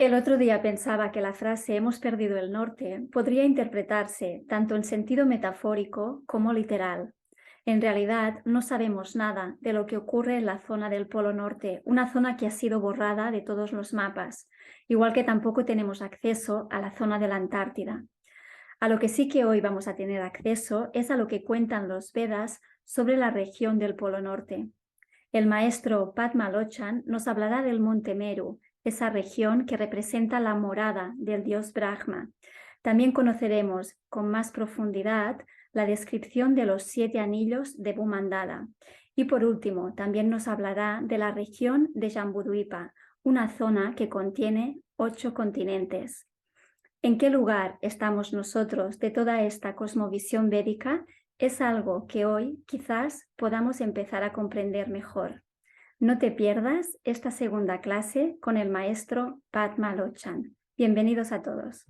El otro día pensaba que la frase "hemos perdido el norte" podría interpretarse tanto en sentido metafórico como literal. En realidad, no sabemos nada de lo que ocurre en la zona del Polo Norte, una zona que ha sido borrada de todos los mapas, igual que tampoco tenemos acceso a la zona de la Antártida. A lo que sí que hoy vamos a tener acceso es a lo que cuentan los Vedas sobre la región del Polo Norte. El maestro Padma Lochan nos hablará del monte Meru, esa región que representa la morada del dios Brahma. También conoceremos con más profundidad la descripción de los 7 anillos de Bhumandala. Y por último, también nos hablará de la región de Jambudvipa, una zona que contiene 8 continentes. ¿En qué lugar estamos nosotros de toda esta cosmovisión védica? Es algo que hoy quizás podamos empezar a comprender mejor. No te pierdas esta segunda clase con el maestro Padma Lochan. Bienvenidos a todos.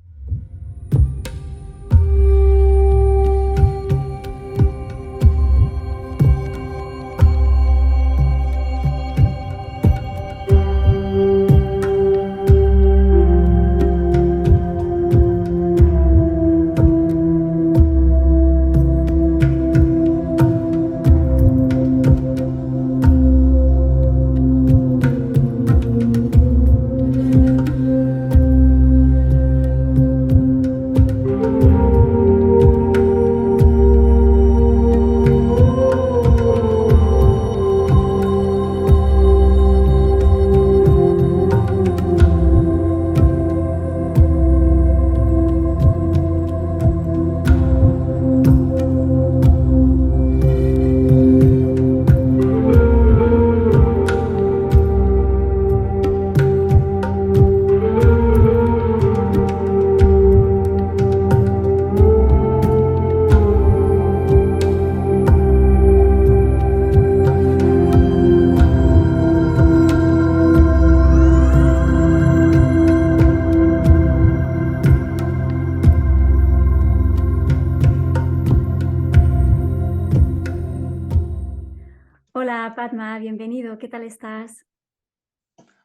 Hola Padma, bienvenido. ¿Qué tal estás?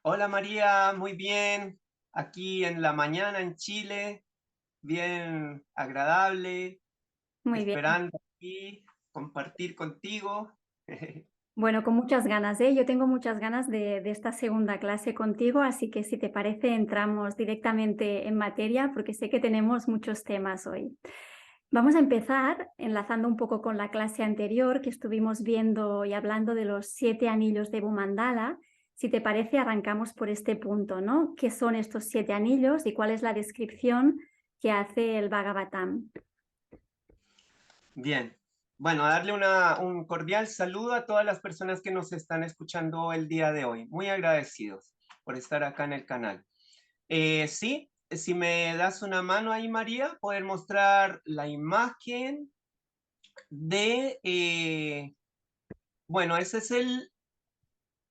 Hola María, muy bien. Aquí en la mañana en Chile, bien agradable, Muy bien. esperando aquí compartir contigo. Bueno, con muchas ganas, ¿eh? Yo tengo muchas ganas de esta segunda clase contigo, así que si te parece entramos directamente en materia porque sé que tenemos muchos temas hoy. Vamos a empezar enlazando un poco con la clase anterior que estuvimos viendo y hablando de los 7 anillos de Bhumandala. Si te parece, arrancamos por este punto, ¿no? ¿Qué son estos 7 anillos y cuál es la descripción que hace el Bhagavatam? Bien, bueno, darle un cordial saludo a todas las personas que nos están escuchando el día de hoy. Muy agradecidos por estar acá en el canal. Sí, si me das una mano ahí, María, poder mostrar la imagen de, bueno, ese es el.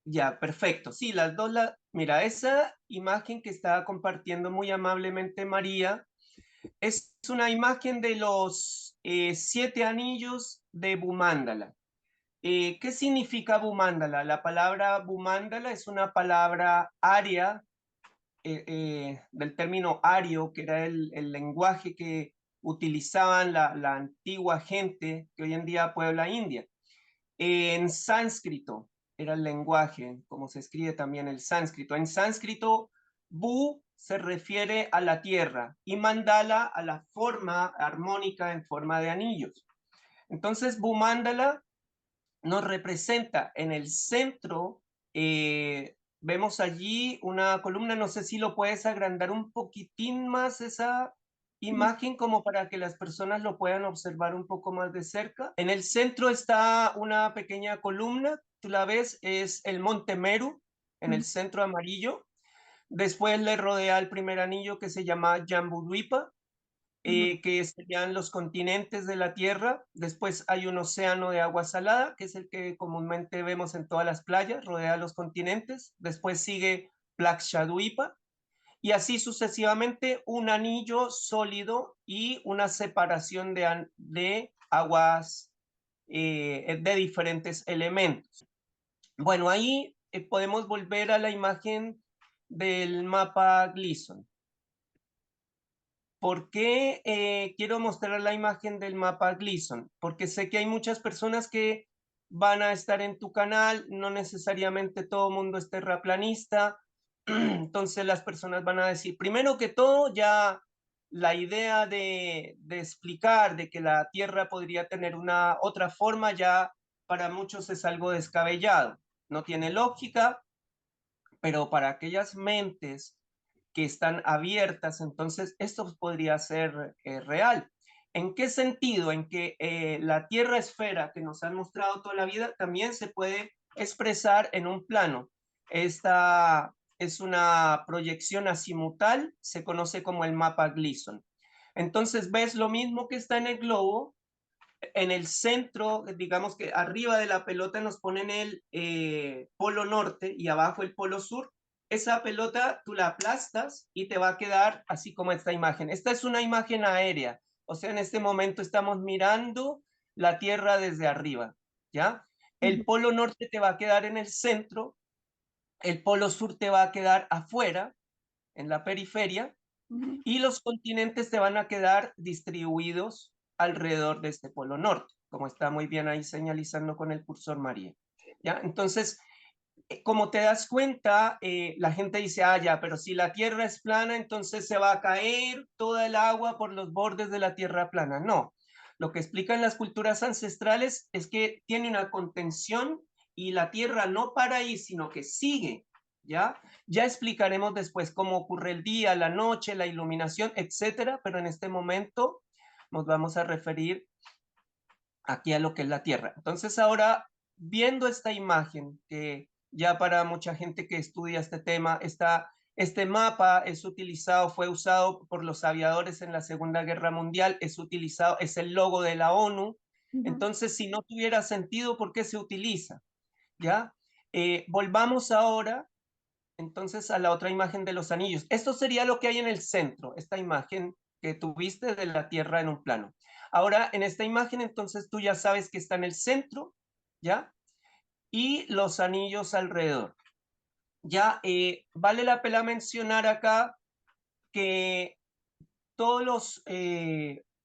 Ya, perfecto. Sí, las dos, mira, esa imagen que estaba compartiendo muy amablemente María es una imagen de los 7 anillos de Bumandala. ¿Qué significa Bumandala? La palabra Bumandala es una palabra aria, del término ario, que era el lenguaje que utilizaban la antigua gente que hoy en día puebla India. En sánscrito era el lenguaje, como se escribe también el sánscrito. En sánscrito, Bu se refiere a la tierra y mandala a la forma armónica en forma de anillos. Entonces, Bu mandala nos representa en el centro. Vemos allí una columna, no sé si lo puedes agrandar un poquitín más esa imagen como para que las personas lo puedan observar un poco más de cerca. En el centro está una pequeña columna, tú la ves, es el monte Meru, en el centro amarillo. Después le rodea el primer anillo que se llama Jambudvipa, que serían los continentes de la Tierra. Después hay un océano de agua salada, que es el que comúnmente vemos en todas las playas, rodea los continentes. Después sigue Plakshadwipa, y así sucesivamente un anillo sólido y una separación de aguas, de diferentes elementos. Bueno, ahí podemos volver a la imagen del mapa Gleason. ¿Por qué quiero mostrar la imagen del mapa Gleason? Porque sé que hay muchas personas que van a estar en tu canal, no necesariamente todo el mundo es terraplanista, entonces las personas van a decir, primero que todo, ya la idea de explicar de que la Tierra podría tener una otra forma, ya para muchos es algo descabellado, no tiene lógica, pero para aquellas mentes que están abiertas, entonces esto podría ser real. ¿En qué sentido? En que la Tierra esfera que nos han mostrado toda la vida también se puede expresar en un plano. Esta es una proyección azimutal, se conoce como el mapa Gleason. Entonces ves lo mismo que está en el globo, en el centro, digamos que arriba de la pelota nos ponen el polo norte y abajo el polo sur. Esa pelota tú la aplastas y te va a quedar así como esta imagen. Esta es una imagen aérea, o sea, en este momento estamos mirando la Tierra desde arriba, ¿ya? El polo norte te va a quedar en el centro, el polo sur te va a quedar afuera, en la periferia, y los continentes te van a quedar distribuidos alrededor de este polo norte, como está muy bien ahí señalizando con el cursor María. ¿Ya? Entonces, como te das cuenta, la gente dice, ah, ya, pero si la Tierra es plana, entonces se va a caer toda el agua por los bordes de la Tierra plana. No, lo que explican las culturas ancestrales es que tiene una contención y la Tierra no para ahí, sino que sigue, ¿ya? Ya explicaremos después cómo ocurre el día, la noche, la iluminación, etcétera, pero en este momento nos vamos a referir aquí a lo que es la Tierra. Entonces ahora, viendo esta imagen, que ya para mucha gente que estudia este tema, este mapa es utilizado, fue usado por los aviadores en la Segunda Guerra Mundial, es utilizado, es el logo de la ONU. Entonces, si no tuviera sentido, ¿por qué se utiliza? ¿Ya? Volvamos ahora entonces a la otra imagen de los anillos. Esto sería lo que hay en el centro, esta imagen que tuviste de la Tierra en un plano. Ahora, en esta imagen, entonces tú ya sabes que está en el centro, ¿ya? Y los anillos alrededor. Ya vale la pena mencionar acá que todos los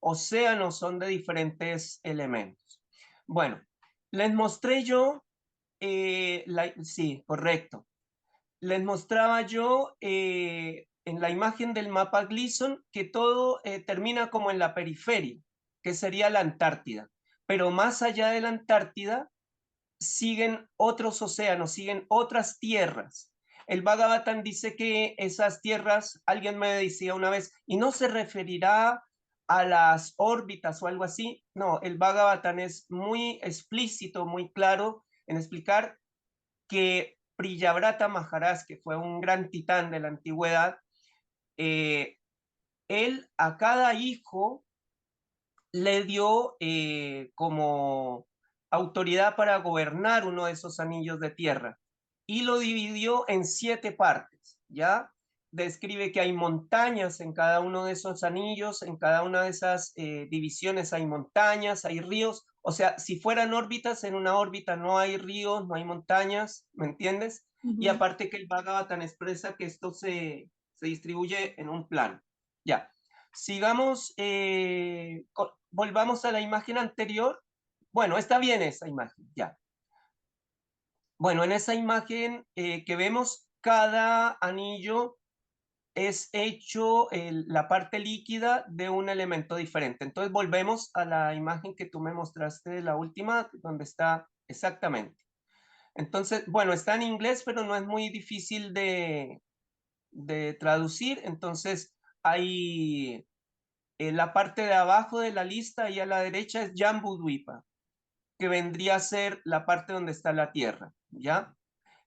océanos son de diferentes elementos. Bueno, les mostré yo, sí, correcto. Les mostraba yo en la imagen del mapa Gleason que todo termina como en la periferia, que sería la Antártida. Pero más allá de la Antártida siguen otros océanos, siguen otras tierras. El Bhagavatam dice que esas tierras, alguien me decía una vez, y no se referirá a las órbitas o algo así. No, el Bhagavatam es muy explícito, muy claro en explicar que Priyavrata Maharaj, que fue un gran titán de la antigüedad, él a cada hijo le dio como autoridad para gobernar uno de esos anillos de tierra y lo dividió en 7 partes, ¿ya? Describe que hay montañas en cada uno de esos anillos, en cada una de esas divisiones hay montañas, hay ríos, o sea, si fueran órbitas, en una órbita no hay ríos, no hay montañas, ¿me entiendes? Y aparte que el Bhagavatam expresa que esto se distribuye en un plano, ¿ya? Sigamos, volvamos a la imagen anterior. Bueno, está bien esa imagen, ya. Bueno, en esa imagen que vemos, cada anillo es hecho la parte líquida de un elemento diferente. Entonces volvemos a la imagen que tú me mostraste, la última, donde está exactamente. Entonces, bueno, está en inglés, pero no es muy difícil de traducir. Entonces, hay la parte de abajo de la lista y a la derecha es Jambudvipa, que vendría a ser la parte donde está la Tierra, ¿ya?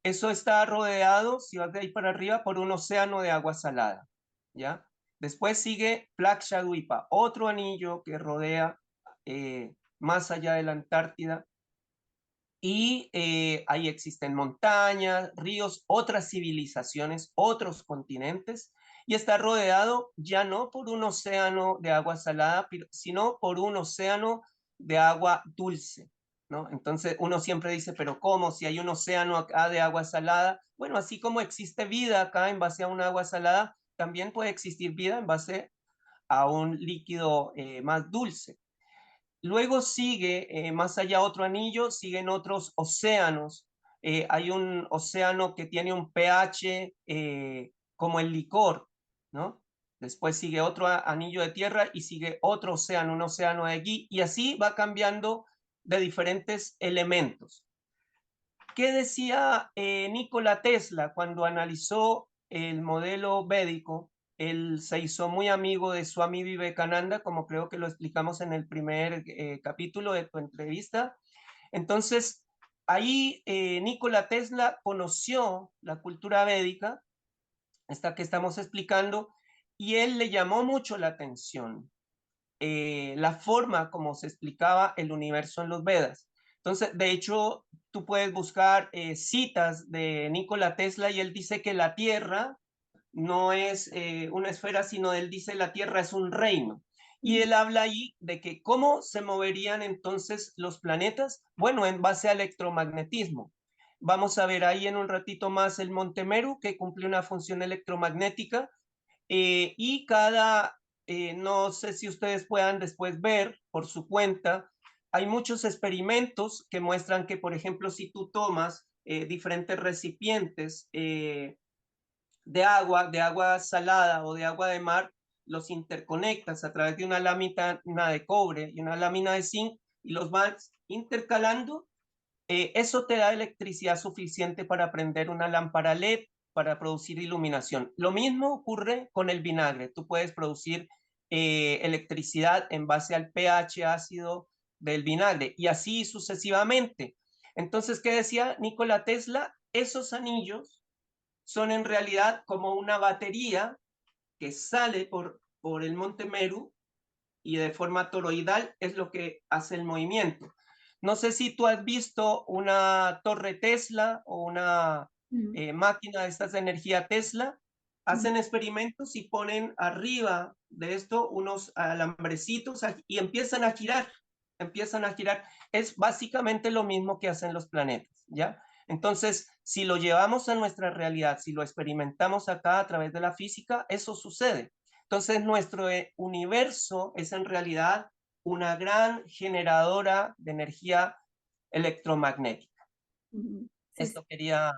Eso está rodeado, si vas de ahí para arriba, por un océano de agua salada, ¿ya? Después sigue Plakshadvipa, otro anillo que rodea más allá de la Antártida, y ahí existen montañas, ríos, otras civilizaciones, otros continentes, y está rodeado ya no por un océano de agua salada, sino por un océano de agua dulce. ¿no? Entonces uno siempre dice, pero ¿cómo? Si hay un océano acá de agua salada. Bueno, así como existe vida acá en base a un agua salada, también puede existir vida en base a un líquido más dulce. Luego sigue, más allá otro anillo, siguen otros océanos. Hay un océano que tiene un pH como el licor, ¿no? Después sigue otro anillo de tierra y sigue otro océano, un océano de gui, y así va cambiando de diferentes elementos. ¿Qué decía Nikola Tesla cuando analizó el modelo védico? Él se hizo muy amigo de Swami Vivekananda, como creo que lo explicamos en el primer capítulo de tu entrevista. Entonces, ahí Nikola Tesla conoció la cultura védica, esta que estamos explicando, y él le llamó mucho la atención la forma como se explicaba el universo en los Vedas. Entonces, de hecho, tú puedes buscar citas de Nikola Tesla y él dice que la Tierra no es una esfera, sino él dice la Tierra es un reino. Y él habla ahí de que cómo se moverían entonces los planetas, bueno, en base al electromagnetismo. Vamos a ver ahí en un ratito más el Monte Meru, que cumple una función electromagnética, y no sé si ustedes puedan después ver por su cuenta, hay muchos experimentos que muestran que, por ejemplo, si tú tomas diferentes recipientes de agua salada o de agua de mar, los interconectas a través de una lámina de cobre y una lámina de zinc y los vas intercalando, eso te da electricidad suficiente para prender una lámpara LED, para producir iluminación. Lo mismo ocurre con el vinagre. Tú puedes producir electricidad en base al pH ácido del vinagre y así sucesivamente. Entonces, ¿qué decía Nikola Tesla? Esos anillos son en realidad como una batería que sale por el Monte Meru y de forma toroidal es lo que hace el movimiento. No sé si tú has visto una torre Tesla o una máquina de estas de energía Tesla. Hacen experimentos y ponen arriba de esto unos alambrecitos y empiezan a girar, empiezan a girar. Es básicamente lo mismo que hacen los planetas, ¿ya? Entonces, si lo llevamos a nuestra realidad, si lo experimentamos acá a través de la física, eso sucede. Entonces, nuestro universo es en realidad una gran generadora de energía electromagnética. Sí, sí. Esto quería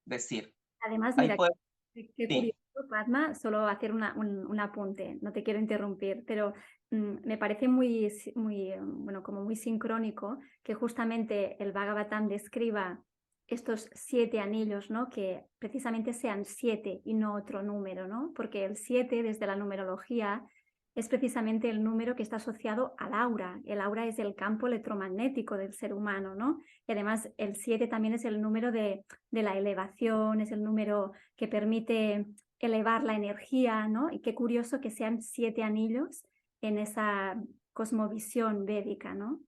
decir. Además, Ahí mira, puede, qué sí. curioso, Padma, solo hacer un apunte, no te quiero interrumpir, pero me parece bueno, como muy sincrónico que justamente el Bhagavatam describa estos 7 anillos, ¿no? Que precisamente sean 7 y no otro número, ¿no? Porque el 7 desde la numerología es precisamente el número que está asociado al aura. El aura es el campo electromagnético del ser humano, ¿no? Y además el 7 también es el número de la elevación, es el número que permite elevar la energía, ¿no? Y qué curioso que sean 7 anillos en esa cosmovisión védica, ¿no?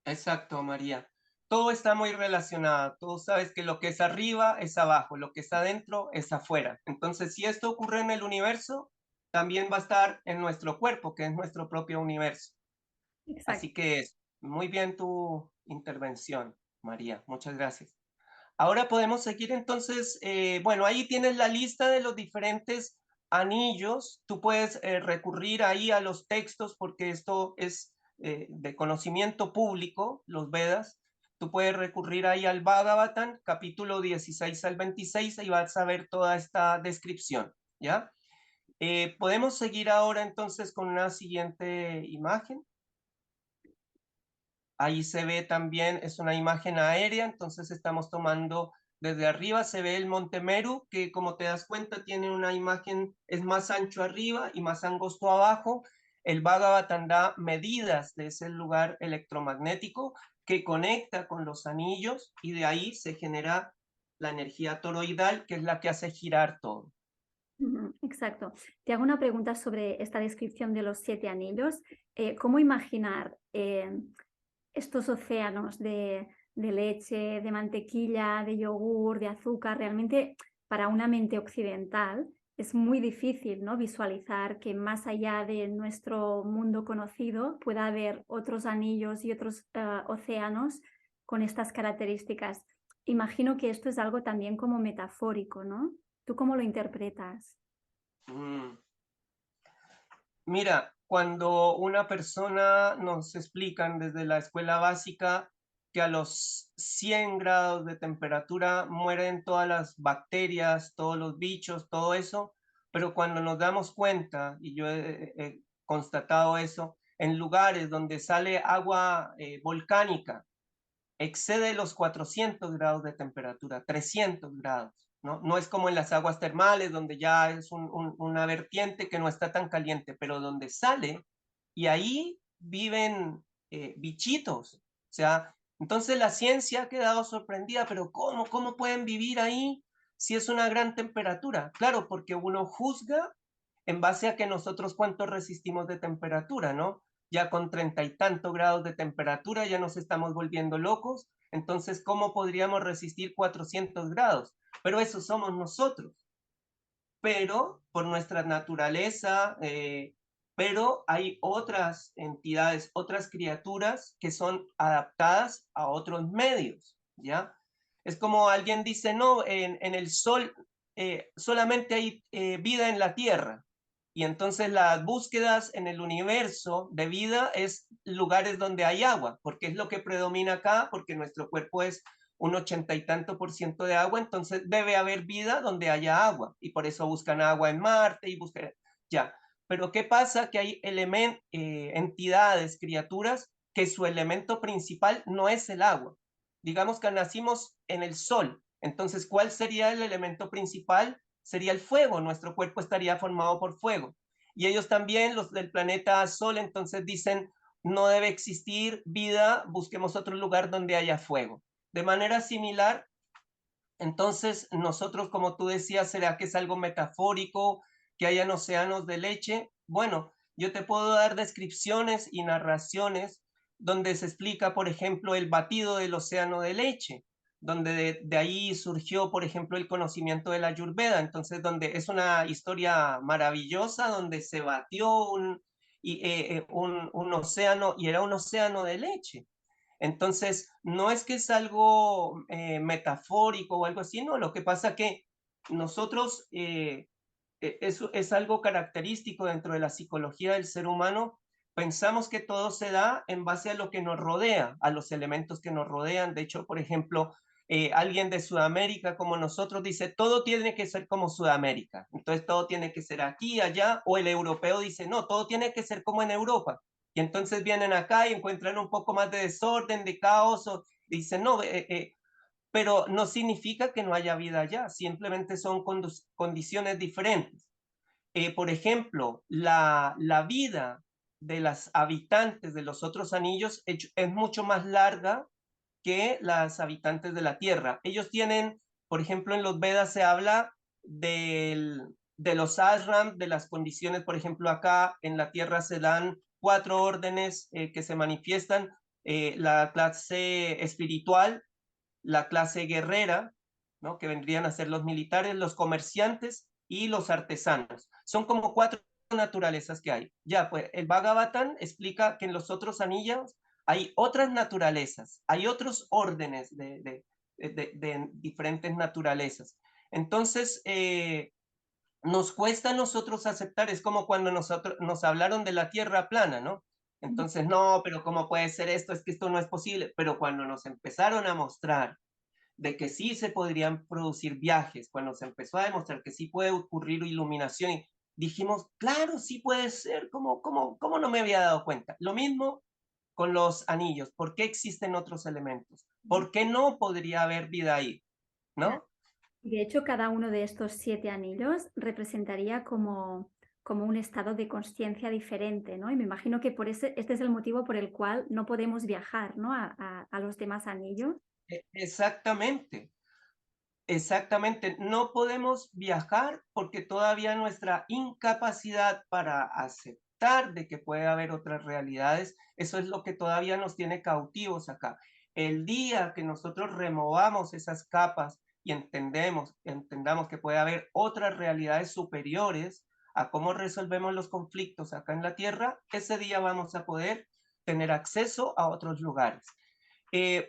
Exacto, María. Todo está muy relacionado. Tú sabes que lo que es arriba es abajo, lo que está adentro es afuera. Entonces, si esto ocurre en el universo, también va a estar en nuestro cuerpo, que es nuestro propio universo. Exacto. Así que muy bien tu intervención, María. Muchas gracias. Ahora podemos seguir entonces, bueno, ahí tienes la lista de los diferentes anillos. Tú puedes recurrir ahí a los textos porque esto es de conocimiento público, los Vedas. Tú puedes recurrir ahí al Bhagavatam, capítulo 16 al 26, y vas a ver toda esta descripción, ¿ya? Podemos seguir ahora entonces con una siguiente imagen. Ahí se ve también, es una imagen aérea, entonces estamos tomando desde arriba, se ve el Monte Meru, que como te das cuenta tiene una imagen, es más ancho arriba y más angosto abajo. El Bhagavatam da medidas de ese lugar electromagnético que conecta con los anillos y de ahí se genera la energía toroidal, que es la que hace girar todo. Exacto. Te hago una pregunta sobre esta descripción de los 7 anillos. ¿Cómo imaginar estos océanos de leche, de mantequilla, de yogur, de azúcar, realmente para una mente occidental? es muy difícil, ¿no? Visualizar que más allá de nuestro mundo conocido pueda haber otros anillos y otros océanos con estas características. Imagino que esto es algo también como metafórico, ¿no? ¿Tú cómo lo interpretas? Mm. Mira, cuando una persona nos explican desde la escuela básica que a los 100 grados de temperatura mueren todas las bacterias, todos los bichos, todo eso, pero cuando nos damos cuenta, y yo he constatado eso, en lugares donde sale agua volcánica, excede los 400 grados de temperatura, 300 grados, ¿no? No es como en las aguas termales, donde ya es una vertiente que no está tan caliente, pero donde sale, y ahí viven bichitos. O sea, entonces la ciencia ha quedado sorprendida, pero ¿cómo pueden vivir ahí si es una gran temperatura? Claro, porque uno juzga en base a que nosotros cuánto resistimos de temperatura, ¿no? Ya con 30 y tanto grados de temperatura ya nos estamos volviendo locos, entonces ¿cómo podríamos resistir 400 grados? Pero eso somos nosotros, pero por nuestra naturaleza, pero hay otras entidades, otras criaturas que son adaptadas a otros medios, ¿ya? Es como alguien dice, no, en el sol solamente hay vida en la Tierra, y entonces las búsquedas en el universo de vida es lugares donde hay agua, porque es lo que predomina acá, porque nuestro cuerpo es un 80 y tanto por ciento de agua, entonces debe haber vida donde haya agua, y por eso buscan agua en Marte y buscan, ya. Pero ¿qué pasa? Que hay entidades, criaturas, que su elemento principal no es el agua. Digamos que nacimos en el sol, entonces ¿cuál sería el elemento principal? Sería el fuego, nuestro cuerpo estaría formado por fuego. Y ellos también, los del planeta Sol, entonces dicen, no debe existir vida, busquemos otro lugar donde haya fuego. De manera similar, entonces nosotros, como tú decías, ¿será que es algo metafórico, que hayan océanos de leche? Bueno, yo te puedo dar descripciones y narraciones donde se explica, por ejemplo, el batido del océano de leche, donde de ahí surgió, por ejemplo, el conocimiento de la Ayurveda, entonces donde es una historia maravillosa, donde se batió un océano, y era un océano de leche. Entonces, no es que es algo metafórico o algo así, no, lo que pasa que nosotros, eso es algo característico dentro de la psicología del ser humano, pensamos que todo se da en base a lo que nos rodea, a los elementos que nos rodean. De hecho, por ejemplo, alguien de Sudamérica como nosotros dice, todo tiene que ser como Sudamérica, entonces todo tiene que ser aquí, allá, o el europeo dice, no, todo tiene que ser como en Europa. Y entonces vienen acá y encuentran un poco más de desorden, de caos, o dicen, no, pero no significa que no haya vida allá, simplemente son condiciones diferentes. Por ejemplo, la vida de las habitantes de los otros anillos es mucho más larga que las habitantes de la Tierra. Ellos tienen, por ejemplo, en los Vedas se habla de los ashram, de las condiciones, por ejemplo, acá en la Tierra se dan 4 órdenes que se manifiestan, la clase espiritual, la clase guerrera, ¿no? Que vendrían a ser los militares, los comerciantes y los artesanos. Son como 4 naturalezas que hay. Ya, pues el Bhagavatam explica que en los otros anillos hay otras naturalezas, hay otros órdenes de diferentes naturalezas. Entonces, nos cuesta a nosotros aceptar, es como cuando nos hablaron de la tierra plana, ¿no? Entonces, no, pero ¿cómo puede ser esto? Es que esto no es posible. Pero cuando nos empezaron a mostrar de que sí se podrían producir viajes, cuando se empezó a demostrar que sí puede ocurrir iluminación, y dijimos, claro, sí puede ser, ¿cómo no me había dado cuenta? Lo mismo con los anillos, ¿por qué existen otros elementos? ¿Por qué no podría haber vida ahí? Ya. ¿No? De hecho, cada uno de estos 7 anillos representaría como un estado de consciencia diferente, ¿no? Y me imagino que este es el motivo por el cual no podemos viajar, ¿no? A los demás anillos. Exactamente. Exactamente, no podemos viajar porque todavía nuestra incapacidad para aceptar de que puede haber otras realidades, eso es lo que todavía nos tiene cautivos acá. El día que nosotros removamos esas capas y entendamos que puede haber otras realidades superiores a cómo resolvemos los conflictos acá en la Tierra, ese día vamos a poder tener acceso a otros lugares.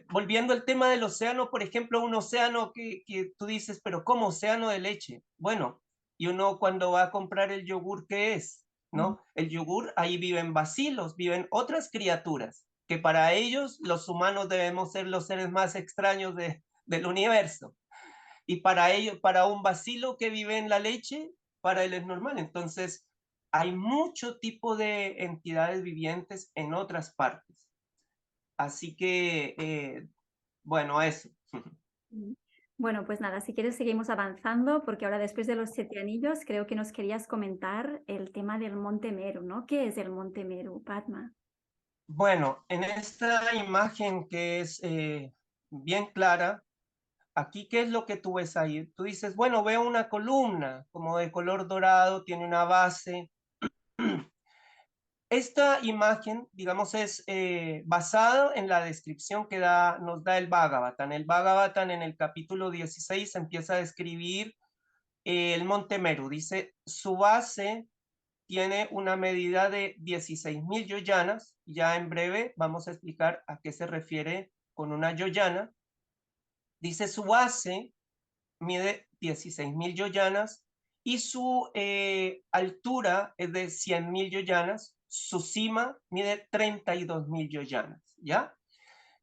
Volviendo al tema del océano, por ejemplo, un océano que tú dices, pero ¿cómo océano de leche? Bueno, y uno cuando va a comprar el yogur, ¿qué es? ¿No? El yogur, ahí viven bacilos, viven otras criaturas, que para ellos los humanos debemos ser los seres más extraños del universo. Y para ellos, para un bacilo que vive en la leche, para él es normal. Entonces, hay mucho tipo de entidades vivientes en otras partes. Así que, bueno, eso. Bueno, pues nada, si quieres seguimos avanzando, porque ahora después de los 7 anillos creo que nos querías comentar el tema del Monte Meru, ¿no? ¿Qué es el Monte Meru, Padma? Bueno, en esta imagen que es bien clara, aquí, ¿qué es lo que tú ves ahí? Tú dices, bueno, veo una columna como de color dorado, tiene una base. Esta imagen, digamos, es basada en la descripción que nos da el Bhagavatam. El Bhagavatam en el capítulo 16 empieza a describir el Monte Meru. Dice, su base tiene una medida de 16.000 yoyanas. Ya en breve vamos a explicar a qué se refiere con una yoyana. Dice, su base mide 16.000 yoyanas y su altura es de 100.000 yoyanas, su cima mide 32.000 yoyanas, ¿ya?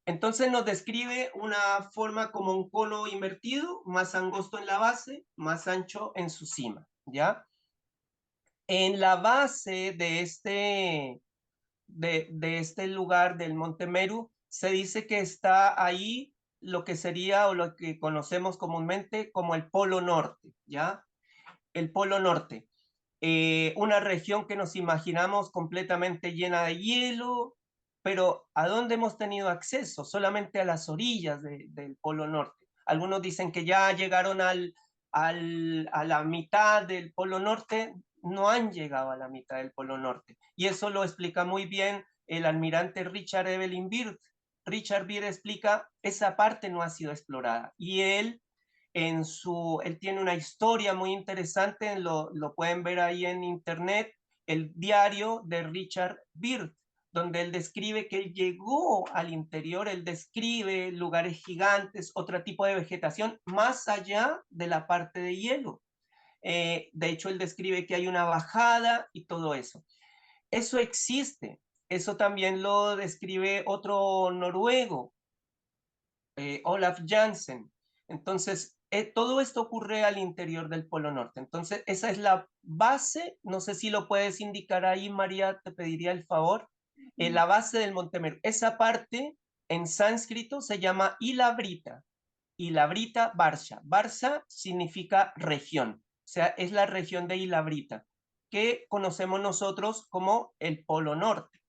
Entonces nos describe una forma como un cono invertido, más angosto en la base, más ancho en su cima, ¿ya? En la base de este lugar del Monte Meru, se dice que está ahí lo que sería o lo que conocemos comúnmente como el Polo Norte, ¿ya? El Polo Norte. Una región que nos imaginamos completamente llena de hielo, pero ¿a dónde hemos tenido acceso? Solamente a las orillas del Polo Norte. Algunos dicen que ya llegaron a la mitad del Polo Norte, no han llegado a la mitad del Polo Norte. Y eso lo explica muy bien el almirante Richard Evelyn Byrd. Richard Byrd explica, esa parte no ha sido explorada. Y él tiene una historia muy interesante, lo pueden ver ahí en internet, el diario de Richard Byrd, donde él describe que él llegó al interior, él describe lugares gigantes, otro tipo de vegetación, más allá de la parte de hielo. De hecho, él describe que hay una bajada y todo eso. Eso existe. Eso también lo describe otro noruego, Olaf Jansen. Entonces, todo esto ocurre al interior del Polo Norte. Entonces, esa es la base. No sé si lo puedes indicar ahí, María, te pediría el favor. La base del Monte Meru. Esa parte en sánscrito se llama Ilabrita. Ilabrita Barsha. Barsha significa región. O sea, es la región de Ilabrita, que conocemos nosotros como el Polo Norte.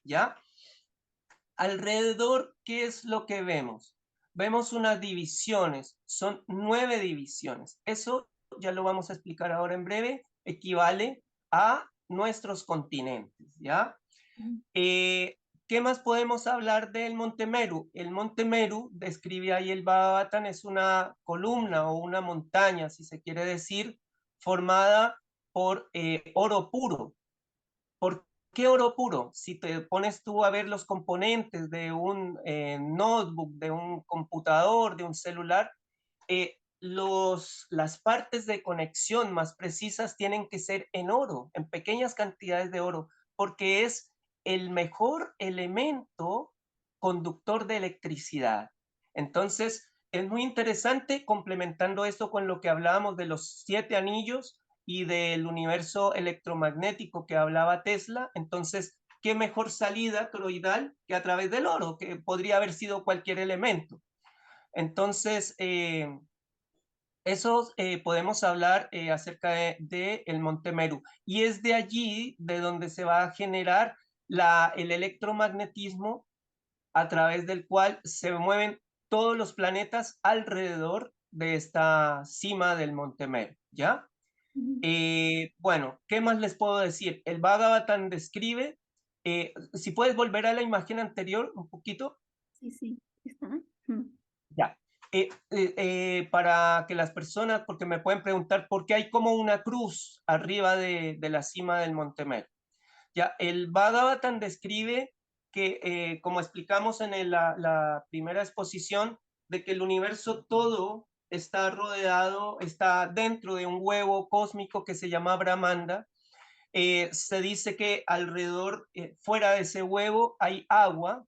¿Ya? Alrededor, ¿qué es lo que vemos? Vemos unas divisiones, son 9 divisiones. Eso ya lo vamos a explicar ahora en breve, equivale a nuestros continentes, ¿ya? ¿Qué más podemos hablar del Monte Meru? El Monte Meru, describe ahí el Bhagavatam, es una columna o una montaña, si se quiere decir, formada por oro puro. ¿Por qué oro puro? Si te pones tú a ver los componentes de un notebook, de un computador, de un celular, las partes de conexión más precisas tienen que ser en oro, en pequeñas cantidades de oro, porque es el mejor elemento conductor de electricidad. Entonces, es muy interesante complementando esto con lo que hablábamos de los 7 anillos y del universo electromagnético que hablaba Tesla. Entonces, ¿qué mejor salida toroidal que a través del oro, que podría haber sido cualquier elemento? Entonces, eso podemos hablar acerca de el Monte Meru. Y es de allí de donde se va a generar el electromagnetismo a través del cual se mueven todos los planetas alrededor de esta cima del Monte Meru, ¿ya? Bueno, ¿qué más les puedo decir? El Bhagavatam describe, si puedes volver a la imagen anterior un poquito. Sí, sí, está. Ya. Para que las personas, porque me pueden preguntar por qué hay como una cruz arriba de la cima del Monte Meru. Ya, el Bhagavatam describe que, como explicamos en la primera exposición, de que el universo todo está rodeado, está dentro de un huevo cósmico que se llama Brahmanda. Se dice que alrededor, fuera de ese huevo, hay agua.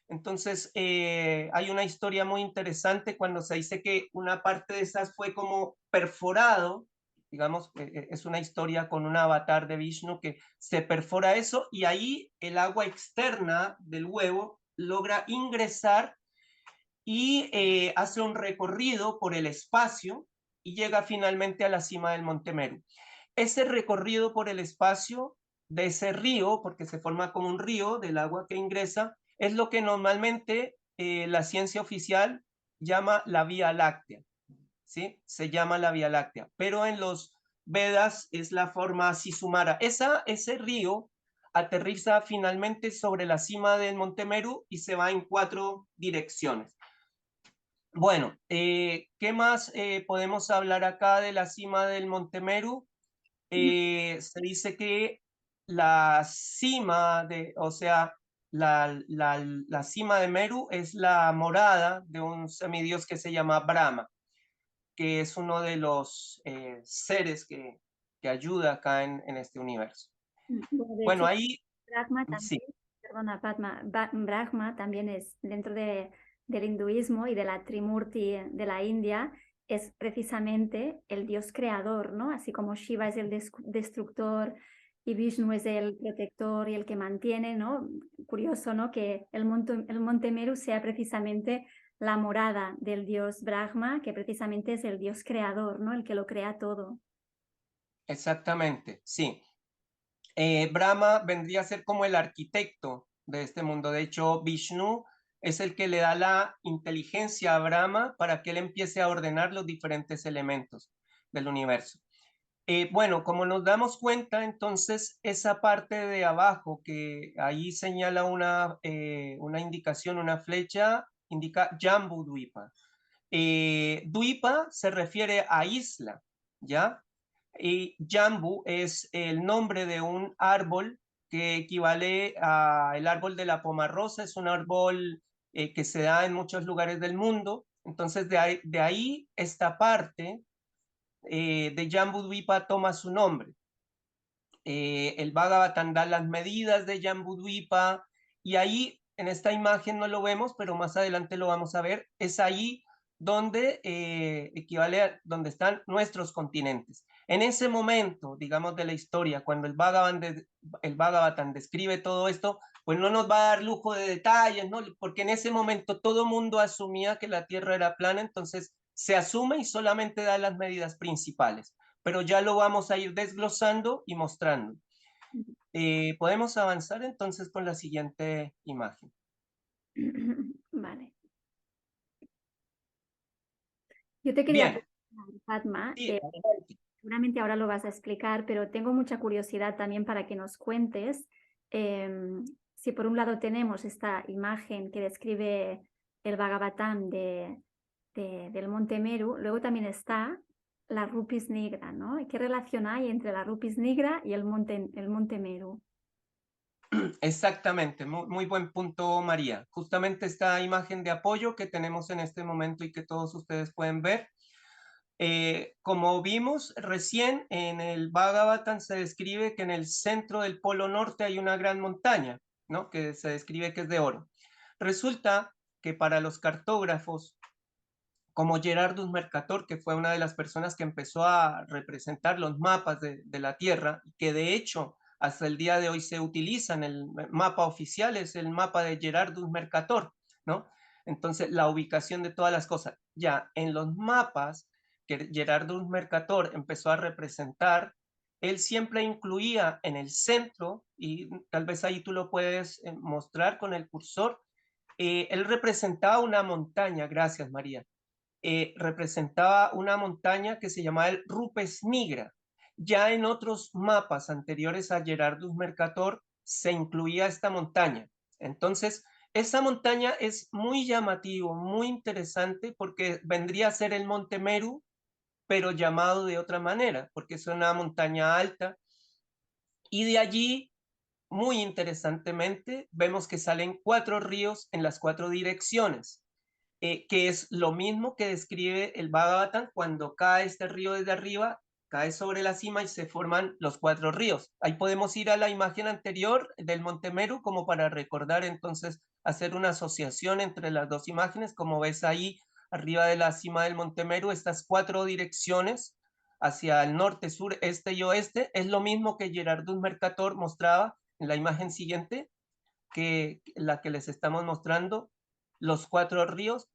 Entonces, hay una historia muy interesante cuando se dice que una parte de esas fue como perforado, digamos, es una historia con un avatar de Vishnu que se perfora eso y ahí el agua externa del huevo logra ingresar y hace un recorrido por el espacio y llega finalmente a la cima del Monte Meru. Ese recorrido por el espacio de ese río, porque se forma como un río del agua que ingresa, es lo que normalmente la ciencia oficial llama la Vía Láctea, ¿sí? Se llama la Vía Láctea, pero en los Vedas es la forma Sisumara. Ese río aterriza finalmente sobre la cima del Monte Meru y se va en 4 direcciones. Bueno, ¿qué más podemos hablar acá de la cima del Monte Meru? Se dice que la cima o sea, la cima de Meru es la morada de un semidios que se llama Brahma, que es uno de los seres que ayuda acá en este universo. Bueno, de Bueno, hecho, ahí Brahma sí, también, perdona, Padma, Brahma también es dentro del hinduismo y de la Trimurti de la India, es precisamente el dios creador, ¿no? Así como Shiva es el destructor y Vishnu es el protector y el que mantiene, ¿no? Curioso, ¿no? Que el monte Meru sea precisamente la morada del dios Brahma, que precisamente es el dios creador, ¿no? El que lo crea todo. exactamente, sí. Brahma vendría a ser como el arquitecto de este mundo. De hecho, Vishnu es el que le da la inteligencia a Brahma para que él empiece a ordenar los diferentes elementos del universo. Bueno, como nos damos cuenta, entonces esa parte de abajo que ahí señala una indicación, una flecha, indica Jambu Dwipa. Dwipa se refiere a isla, ¿ya? Y Jambu es el nombre de un árbol que equivale al árbol de la pomarrosa, es un árbol que se da en muchos lugares del mundo. Entonces, de ahí esta parte de Jambudvipa toma su nombre. El Bhagavatam da las medidas de Jambudvipa y ahí en esta imagen no lo vemos, pero más adelante lo vamos a ver, es ahí donde equivale a donde están nuestros continentes. En ese momento, digamos, de la historia, cuando el Bhagavatam describe todo esto, pues no nos va a dar lujo de detalles, ¿no? Porque en ese momento todo mundo asumía que la Tierra era plana, entonces se asume y solamente da las medidas principales, pero ya lo vamos a ir desglosando y mostrando. Podemos avanzar entonces con la siguiente imagen. Vale. Yo te quería Bien, preguntar, Fatma, sí, seguramente ahora lo vas a explicar, pero tengo mucha curiosidad también para que nos cuentes si por un lado tenemos esta imagen que describe el Bhagavatam del Monte Meru, luego también está la Rupis Nigra, ¿no? ¿Qué relación hay entre la Rupis Nigra y el Monte Meru? exactamente, muy buen punto, María. Justamente esta imagen de apoyo que tenemos en este momento y que todos ustedes pueden ver. Como vimos recién en el Bhagavatam se describe que en el centro del Polo Norte hay una gran montaña, ¿no? Que se describe que es de oro. Resulta que para los cartógrafos como Gerardus Mercator, que fue una de las personas que empezó a representar los mapas de la Tierra, que de hecho hasta el día de hoy se utilizan, el mapa oficial es el mapa de Gerardus Mercator, ¿no? Entonces, la ubicación de todas las cosas. Ya en los mapas que Gerardus Mercator empezó a representar, él siempre incluía en el centro, y tal vez ahí tú lo puedes mostrar con el cursor, él representaba una montaña, gracias María, representaba una montaña que se llamaba el Rupes Nigra. Ya en otros mapas anteriores a Gerardus Mercator se incluía esta montaña. Entonces, esa montaña es muy llamativo, muy interesante, porque vendría a ser el Monte Meru, pero llamado de otra manera, porque es una montaña alta. Y de allí, muy interesantemente, vemos que salen 4 ríos en las 4 direcciones, que es lo mismo que describe el Bhagavatam cuando cae este río desde arriba, cae sobre la cima y se forman los 4 ríos. Ahí podemos ir a la imagen anterior del Monte Meru como para recordar, entonces hacer una asociación entre las dos imágenes. Como ves ahí arriba de la cima del Monte Meru, estas 4 direcciones hacia el norte, sur, este y oeste, es lo mismo que Gerardus Mercator mostraba en la imagen siguiente, que la que les estamos mostrando, los 4 ríos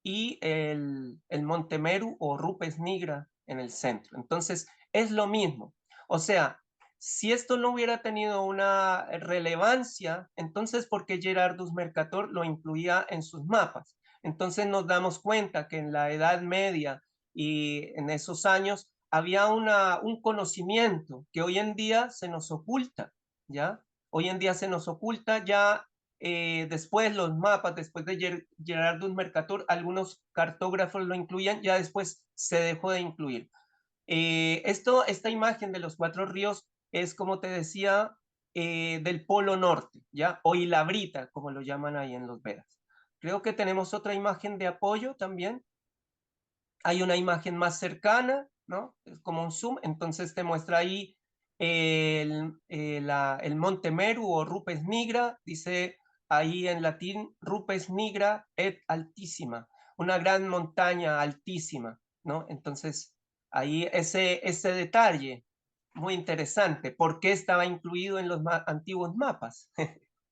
y el Monte Meru o Rupes Nigra en el centro. Entonces, es lo mismo. O sea, si esto no hubiera tenido una relevancia, entonces, ¿por qué Gerardus Mercator lo incluía en sus mapas? Entonces nos damos cuenta que en la Edad Media y en esos años había un conocimiento que hoy en día se nos oculta, ¿ya? Hoy en día se nos oculta ya. Después los mapas, después de Gerardus Mercator, algunos cartógrafos lo incluían, ya después se dejó de incluir. Esta imagen de los 4 ríos es, como te decía, del Polo Norte, ¿ya? O Ilabrita, como lo llaman ahí en los Vedas. Creo que tenemos otra imagen de apoyo también. Hay una imagen más cercana, ¿no? Es como un zoom, entonces te muestra ahí el Monte Meru o Rupes Nigra, dice ahí en latín Rupes Nigra et Altissima, una gran montaña altísima, ¿no? Entonces ahí ese detalle muy interesante, ¿por qué estaba incluido en los antiguos mapas?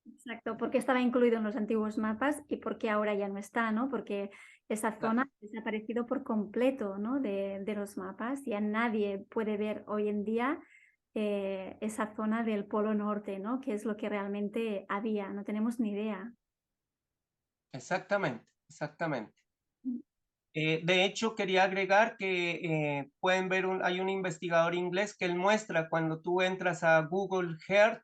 Exacto, porque estaba incluido en los antiguos mapas y porque ahora ya no está, ¿no? Porque esa Claro. zona ha desaparecido por completo, ¿no? De los mapas. Ya nadie puede ver hoy en día esa zona del Polo Norte, ¿no? Que es lo que realmente había, no tenemos ni idea. Exactamente, exactamente. De hecho, quería agregar que pueden ver, hay un investigador inglés que él muestra cuando tú entras a Google Earth,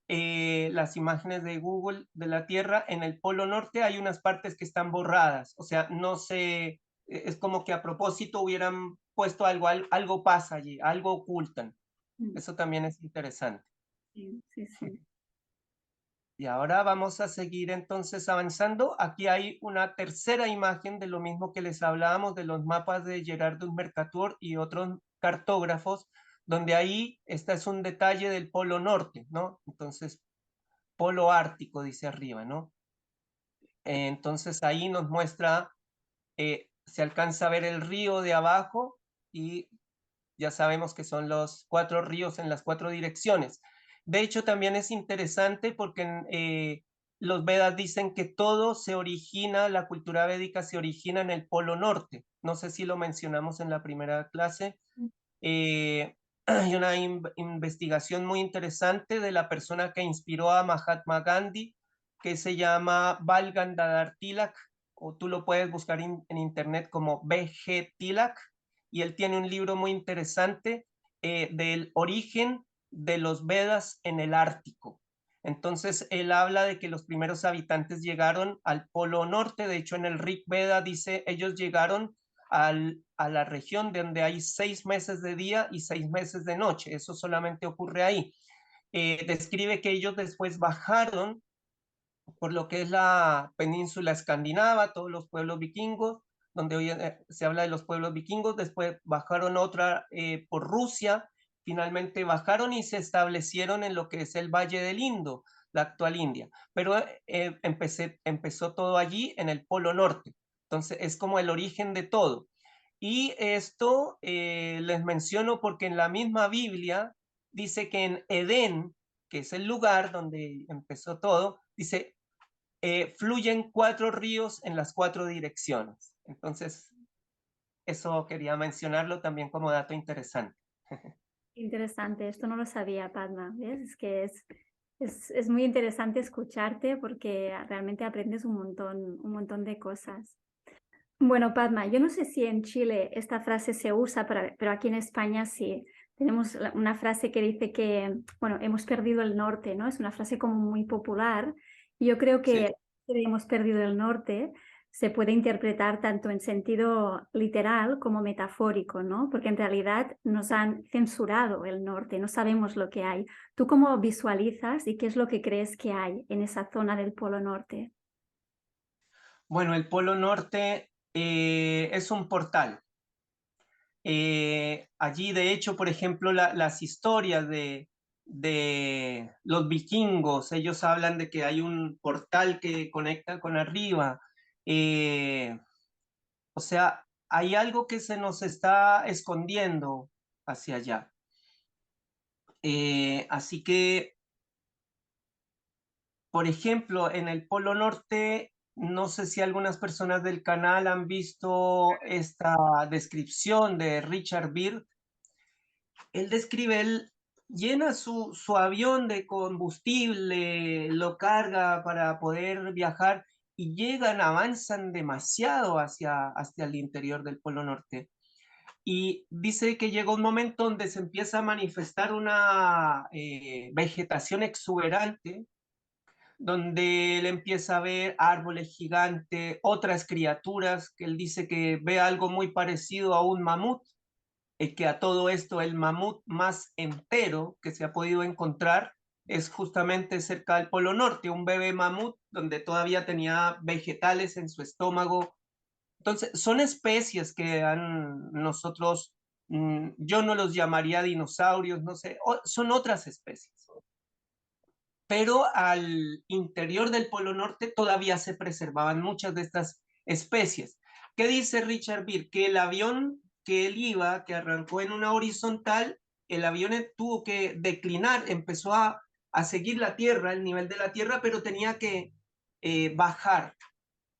las imágenes de Google de la Tierra, en el Polo Norte hay unas partes que están borradas, o sea, no sé, es como que a propósito hubieran puesto algo, algo pasa allí, algo ocultan. Mm, Eso también es interesante. sí, sí, sí. Y ahora vamos a seguir entonces avanzando. Aquí hay una tercera imagen de lo mismo que les hablábamos de los mapas de Gerardus Mercator y otros cartógrafos, donde ahí este es un detalle del Polo Norte, ¿no? Entonces, Polo Ártico dice arriba, ¿no? Entonces ahí nos muestra, se alcanza a ver el río de abajo y ya sabemos que son los 4 ríos en las 4 direcciones. De hecho, también es interesante porque los Vedas dicen que todo se origina, la cultura védica se origina en el Polo Norte. No sé si lo mencionamos en la primera clase. Hay una investigación muy interesante de la persona que inspiró a Mahatma Gandhi, que se llama Bal Gandhar Tilak, o tú lo puedes buscar en internet como BG Tilak, y él tiene un libro muy interesante del origen de los Vedas en el Ártico. Entonces, él habla de que los primeros habitantes llegaron al Polo Norte. De hecho, en el Rig Veda dice, ellos llegaron a la región donde hay 6 meses de día y 6 meses de noche. Eso solamente ocurre ahí. Describe que ellos después bajaron por lo que es la península escandinava, todos los pueblos vikingos, donde hoy se habla de los pueblos vikingos, después bajaron otra por Rusia, finalmente bajaron y se establecieron en lo que es el Valle del Indo, la actual India, pero empezó todo allí en el Polo Norte, entonces es como el origen de todo. Y esto les menciono porque en la misma Biblia dice que en Edén, que es el lugar donde empezó todo, dice, fluyen 4 ríos en las 4 direcciones. Entonces, eso quería mencionarlo también como dato interesante. Interesante, esto no lo sabía, Padma, ¿ves? Es que es muy interesante escucharte porque realmente aprendes un montón de cosas. Bueno, Padma, yo no sé si en Chile esta frase se usa, pero aquí en España sí. Tenemos una frase que dice que, bueno, hemos perdido el norte, ¿no? Es una frase como muy popular. Y yo creo Sí. que que hemos perdido el norte se puede interpretar tanto en sentido literal como metafórico, ¿no? Porque en realidad nos han censurado el norte, no sabemos lo que hay. ¿Tú cómo visualizas y qué es lo que crees que hay en esa zona del Polo Norte? Bueno, el Polo Norte es un portal. Allí, de hecho, por ejemplo, las historias de los vikingos, ellos hablan de que hay un portal que conecta con arriba. Eh, o sea, hay algo que se nos está escondiendo hacia allá. Así que, por ejemplo, en el Polo Norte, no sé si algunas personas del canal han visto esta descripción de Richard Byrd. Él describe, él llena su avión de combustible, lo carga para poder viajar y llegan, avanzan demasiado hacia el interior del Polo Norte. Y dice que llega un momento donde se empieza a manifestar una vegetación exuberante, donde él empieza a ver árboles gigantes, otras criaturas, que él dice que ve algo muy parecido a un mamut, que a todo esto el mamut más entero que se ha podido encontrar es justamente cerca del Polo Norte, un bebé mamut donde todavía tenía vegetales en su estómago. Entonces, son especies que han nosotros, yo no los llamaría dinosaurios, no sé, son otras especies. Pero al interior del Polo Norte todavía se preservaban muchas de estas especies. ¿Qué dice Richard Byrd? Que el avión que él iba, que arrancó en una horizontal, el avión tuvo que declinar, empezó a seguir la Tierra, el nivel de la Tierra, pero tenía que bajar.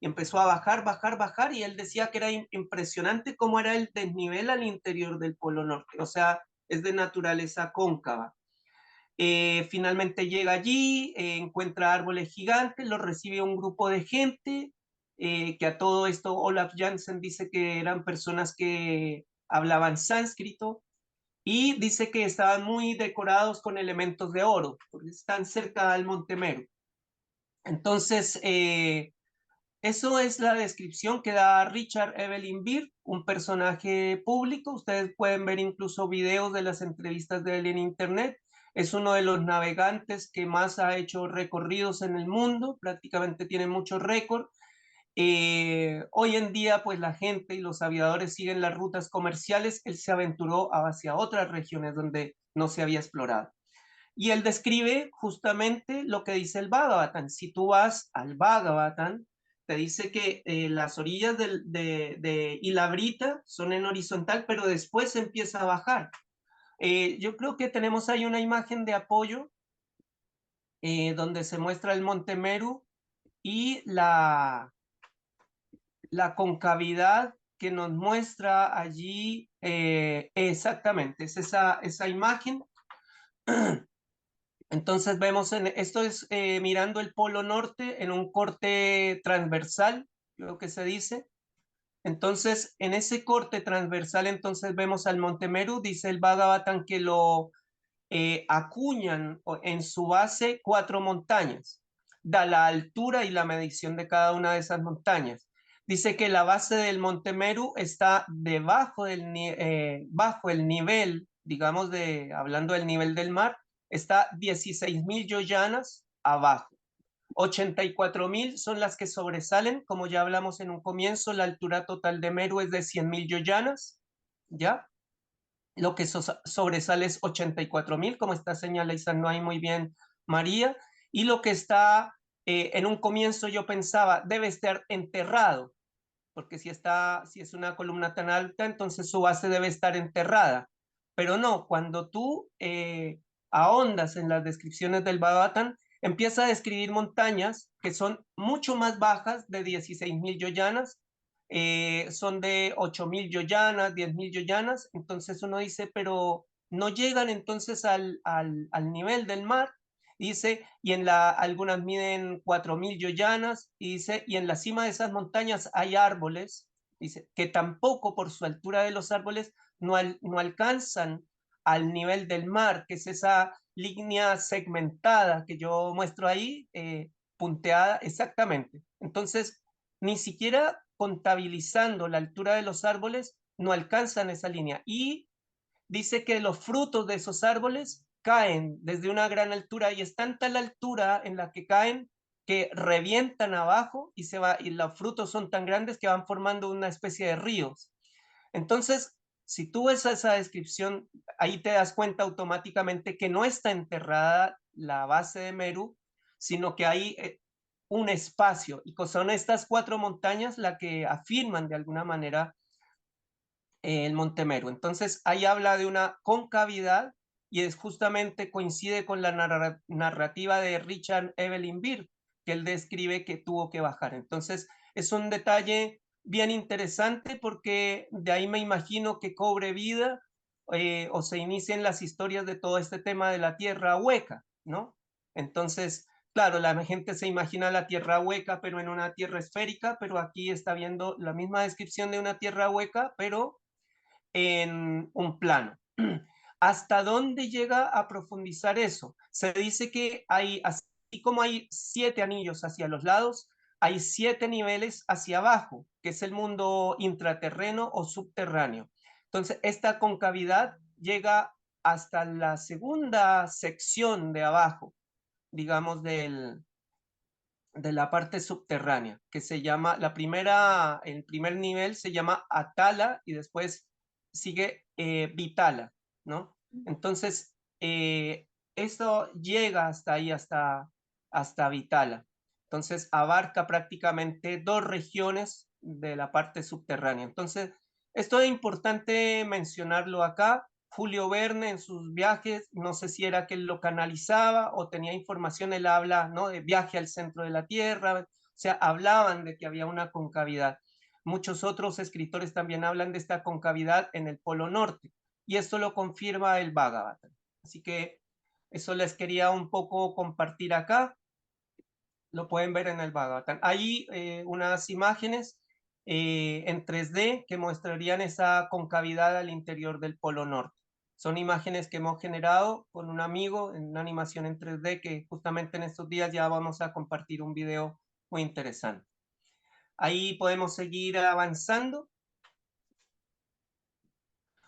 Y empezó a bajar, bajar, bajar, y él decía que era impresionante cómo era el desnivel al interior del Polo Norte, o sea, es de naturaleza cóncava. Finalmente llega allí, encuentra árboles gigantes, lo recibe un grupo de gente, que a todo esto Olaf Jansen dice que eran personas que hablaban sánscrito y dice que estaban muy decorados con elementos de oro, porque están cerca del Monte Meru. Entonces, eso es la descripción que da Richard Evelyn Byrd, un personaje público. Ustedes pueden ver incluso videos de las entrevistas de él en internet. Es uno de los navegantes que más ha hecho recorridos en el mundo, prácticamente tiene muchos récords. Hoy en día, pues la gente y los aviadores siguen las rutas comerciales. Él se aventuró hacia otras regiones donde no se había explorado. Y él describe justamente lo que dice el Bhagavatam. Si tú vas al Bhagavatam, te dice que las orillas de Ilabrita son en horizontal, pero después empieza a bajar. Yo creo que tenemos ahí una imagen de apoyo donde se muestra el Monte Meru y la concavidad que nos muestra allí exactamente, es esa imagen. Entonces vemos, esto es mirando el Polo Norte en un corte transversal, creo que se dice. Entonces, en ese corte transversal, entonces vemos al Monte Meru, dice el Bhagavatam que lo acuñan en su base 4 montañas, da la altura y la medición de cada una de esas montañas. Dice que la base del Monte Meru está debajo bajo el nivel, digamos, hablando del nivel del mar, está 16.000 yoyanas abajo. 84.000 son las que sobresalen, como ya hablamos en un comienzo, la altura total de Meru es de 100.000 yoyanas, ¿ya? Lo que sobresale es 84.000, como está señalizando ahí muy bien María, y lo que está en un comienzo yo pensaba debe estar enterrado, porque si es una columna tan alta, entonces su base debe estar enterrada. Pero no, cuando tú ahondas en las descripciones del Bhagavatam, empieza a describir montañas que son mucho más bajas, de 16.000 yoyanas, son de 8.000 yoyanas, 10.000 yoyanas, entonces uno dice, pero no llegan entonces al nivel del mar, dice, y algunas miden 4.000 yoyanas, y dice, y en la cima de esas montañas hay árboles, dice, que tampoco por su altura de los árboles no alcanzan al nivel del mar, que es esa línea segmentada que yo muestro ahí, punteada, exactamente. Entonces, ni siquiera contabilizando la altura de los árboles, no alcanzan esa línea. Y dice que los frutos de esos árboles caen desde una gran altura y es tanta la altura en la que caen que revientan abajo y los frutos son tan grandes que van formando una especie de ríos. Entonces, si tú ves esa descripción, ahí te das cuenta automáticamente que no está enterrada la base de Meru, sino que hay un espacio, y son estas 4 montañas las que afirman de alguna manera el Monte Meru. Entonces, ahí habla de una concavidad y es justamente coincide con la narrativa de Richard Evelyn Byrd, que él describe que tuvo que bajar. Entonces, es un detalle bien interesante porque de ahí me imagino que cobre vida o se inicien las historias de todo este tema de la tierra hueca, ¿no? Entonces, claro, la gente se imagina la tierra hueca, pero en una tierra esférica, pero aquí está viendo la misma descripción de una tierra hueca, pero en un plano. ¿Hasta dónde llega a profundizar eso? Se dice que hay, así como hay 7 anillos hacia los lados, hay 7 niveles hacia abajo, que es el mundo intraterreno o subterráneo. Entonces, esta concavidad llega hasta la segunda sección de abajo, digamos, de la parte subterránea, que se llama, el primer nivel se llama Atala y después sigue Vitala, ¿no? Entonces, esto llega hasta ahí, hasta Vitala. Entonces, abarca prácticamente 2 regiones de la parte subterránea. Entonces, esto es importante mencionarlo acá. Julio Verne en sus viajes, no sé si era que él lo canalizaba o tenía información, él habla, ¿no?, de viaje al centro de la Tierra, o sea, hablaban de que había una concavidad. Muchos otros escritores también hablan de esta concavidad en el Polo Norte, y esto lo confirma el Bhagavatam. Así que eso les quería un poco compartir acá, lo pueden ver en el Bhagavatam. Hay unas imágenes en 3D que mostrarían esa concavidad al interior del Polo Norte. Son imágenes que hemos generado con un amigo en una animación en 3D que justamente en estos días ya vamos a compartir un video muy interesante. Ahí podemos seguir avanzando.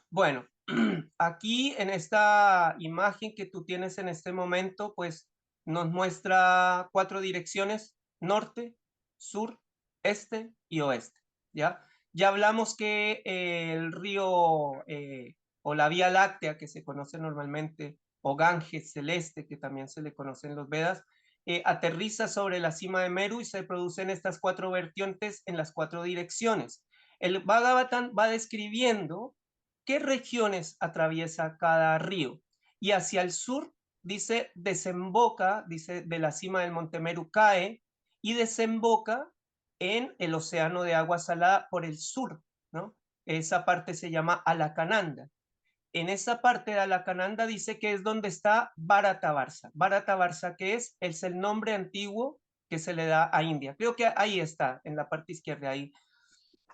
Bueno, aquí en esta imagen que tú tienes en este momento, pues nos muestra 4 direcciones: norte, sur, este y oeste, ¿ya? Ya hablamos que el río o la Vía Láctea, que se conoce normalmente, o Ganges celeste, que también se le conoce en los Vedas, aterriza sobre la cima de Meru y se producen estas 4 vertientes en las 4 direcciones. El Bhagavatam va describiendo qué regiones atraviesa cada río. Y hacia el sur, dice, desemboca, dice, de la cima del Monte Meru cae y desemboca en el océano de agua salada por el sur, ¿no? Esa parte se llama Alacananda. En esa parte de Alacananda dice que es donde está Bharatavarsa. Bharatavarsa, que es el nombre antiguo que se le da a India. Creo que ahí está, en la parte izquierda, ahí.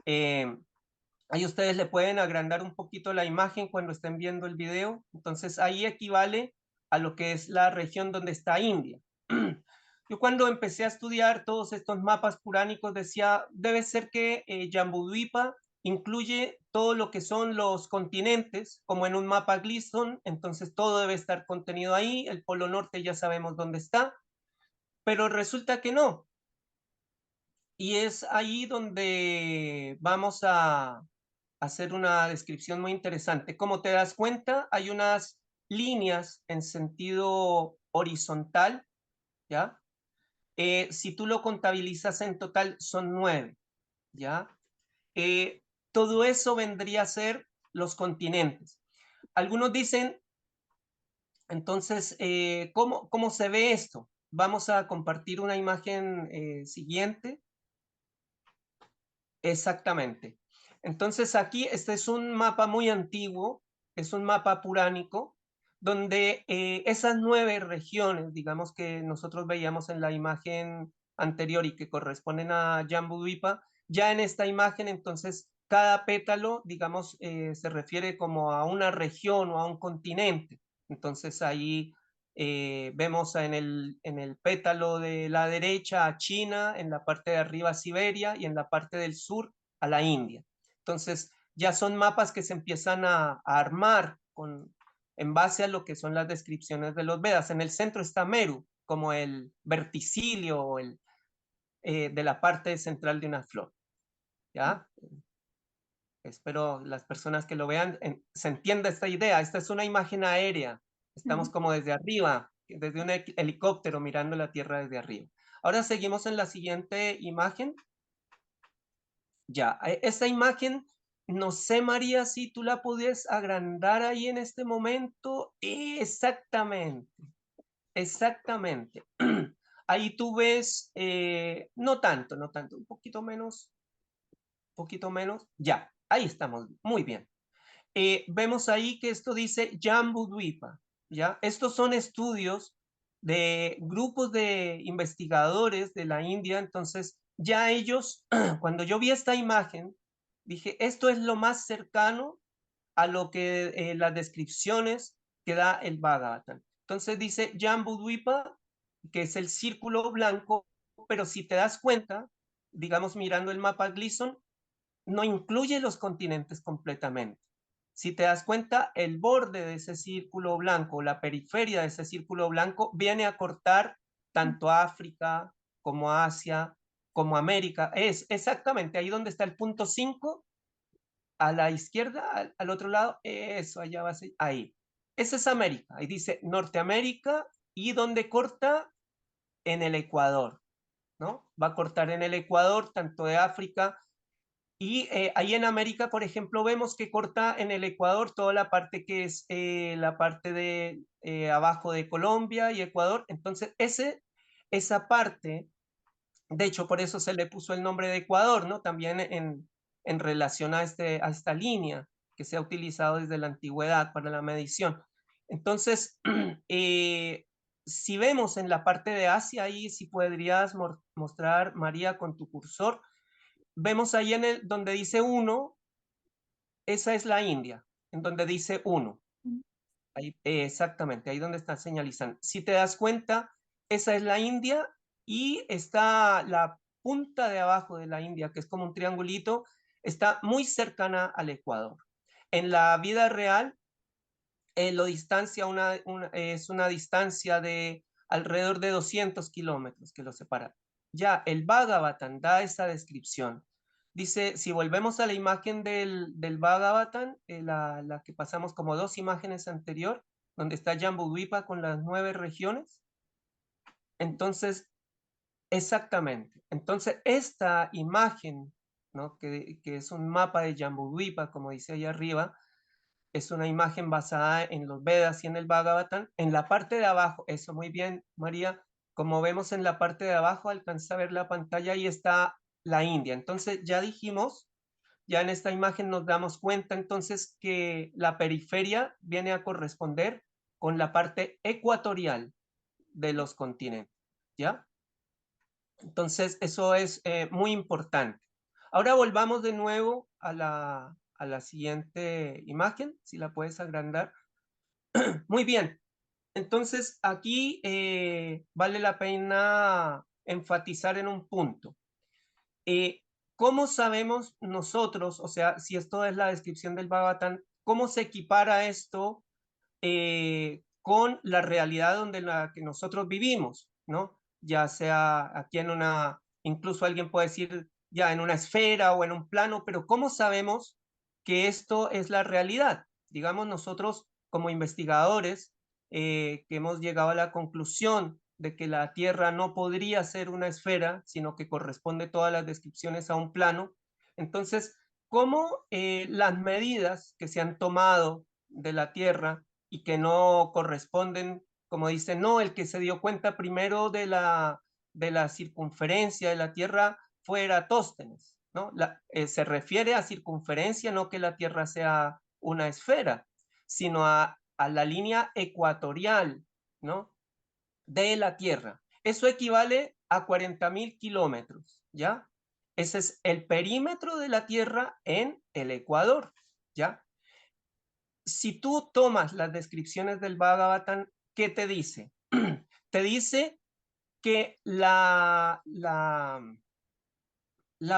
Ahí ustedes le pueden agrandar un poquito la imagen cuando estén viendo el video. Entonces ahí equivale a lo que es la región donde está India. Yo cuando empecé a estudiar todos estos mapas puránicos decía, debe ser que Jambudvipa incluye todo lo que son los continentes, como en un mapa Gleason, entonces todo debe estar contenido ahí. El Polo Norte ya sabemos dónde está, pero resulta que no. Y es ahí donde vamos a hacer una descripción muy interesante. Como te das cuenta, hay unas líneas en sentido horizontal, ¿ya? Si tú lo contabilizas en total son 9, ¿ya? Todo eso vendría a ser los continentes. Algunos dicen, entonces, ¿cómo se ve esto? Vamos a compartir una imagen siguiente. Exactamente. Entonces aquí este es un mapa muy antiguo, es un mapa puránico, donde esas 9 regiones, digamos, que nosotros veíamos en la imagen anterior y que corresponden a Jambudvipa, ya en esta imagen entonces cada pétalo, digamos, se refiere como a una región o a un continente. Entonces ahí Vemos en el pétalo de la derecha a China, en la parte de arriba a Siberia y en la parte del sur a la India. Entonces, ya son mapas que se empiezan a armar en base a lo que son las descripciones de los Vedas. En el centro está Meru, como el verticilio de la parte central de una flor. ¿Ya? Espero las personas que lo vean se entienda esta idea. Esta es una imagen aérea. Estamos como desde arriba, desde un helicóptero mirando la Tierra desde arriba. Ahora seguimos en la siguiente imagen. Ya, esta imagen, no sé, María, si tú la puedes agrandar ahí en este momento. Exactamente, exactamente. Ahí tú ves, no tanto, no tanto, un poquito menos. Ya, ahí estamos, muy bien. Vemos ahí que esto dice Jambudvipa, ¿ya? Estos son estudios de grupos de investigadores de la India, entonces ya ellos, cuando yo vi esta imagen, dije, esto es lo más cercano a lo que las descripciones que da el Bhagavatam. Entonces dice Jambudvipa, que es el círculo blanco, pero si te das cuenta, digamos mirando el mapa Gleason, no incluye los continentes completamente. Si te das cuenta, el borde de ese círculo blanco, la periferia de ese círculo blanco, viene a cortar tanto África como Asia, como América. Es exactamente ahí donde está el punto 5, a la izquierda, al otro lado, eso, allá va a ser, ahí. Esa es América, ahí dice Norteamérica y donde corta en el Ecuador, ¿no? Va a cortar en el Ecuador, tanto de África y ahí en América, por ejemplo, vemos que corta en el Ecuador toda la parte que es la parte de abajo de Colombia y Ecuador. Entonces, esa parte, de hecho, por eso se le puso el nombre de Ecuador, ¿no? También en relación a esta línea que se ha utilizado desde la antigüedad para la medición. Entonces, si vemos en la parte de Asia, ahí si podrías mostrar, María, con tu cursor, vemos ahí donde dice 1, esa es la India, en donde dice 1. Ahí, exactamente, ahí donde está señalizando. Si te das cuenta, esa es la India y está la punta de abajo de la India, que es como un triangulito, está muy cercana al Ecuador. En la vida real, lo distancia es una distancia de alrededor de 200 kilómetros que lo separa. Ya el Bhagavatam da esa descripción. Dice, si volvemos a la imagen del Bhagavatam, la que pasamos como 2 imágenes anterior, donde está Jambudvipa con las 9 regiones, entonces, exactamente. Entonces, esta imagen, ¿no? que es un mapa de Jambudvipa, como dice ahí arriba, es una imagen basada en los Vedas y en el Bhagavatam. En la parte de abajo, eso muy bien, María, como vemos en la parte de abajo, alcanza a ver la pantalla, ahí está la India. Entonces ya dijimos, ya en esta imagen nos damos cuenta entonces que la periferia viene a corresponder con la parte ecuatorial de los continentes, ¿ya? Entonces eso es muy importante. Ahora volvamos de nuevo a la siguiente imagen, si la puedes agrandar. Muy bien, entonces aquí vale la pena enfatizar en un punto. Eh, ¿Cómo sabemos nosotros, o sea, si esto es la descripción del Bhagavatam, cómo se equipara esto con la realidad donde la que nosotros vivimos, ¿no? Ya sea aquí incluso alguien puede decir ya en una esfera o en un plano, pero ¿cómo sabemos que esto es la realidad? Digamos, nosotros como investigadores que hemos llegado a la conclusión de que la Tierra no podría ser una esfera, sino que corresponde todas las descripciones a un plano. Entonces, ¿cómo las medidas que se han tomado de la Tierra y que no corresponden, como dice, no, el que se dio cuenta primero de la circunferencia de la Tierra fue Eratóstenes, ¿no? Se refiere a circunferencia, no que la Tierra sea una esfera, sino a la línea ecuatorial, ¿no? De la Tierra. Eso equivale a 40.000 kilómetros, ¿ya? Ese es el perímetro de la Tierra en el Ecuador, ¿ya? Si tú tomas las descripciones del Bhagavatam, ¿qué te dice? Te dice que la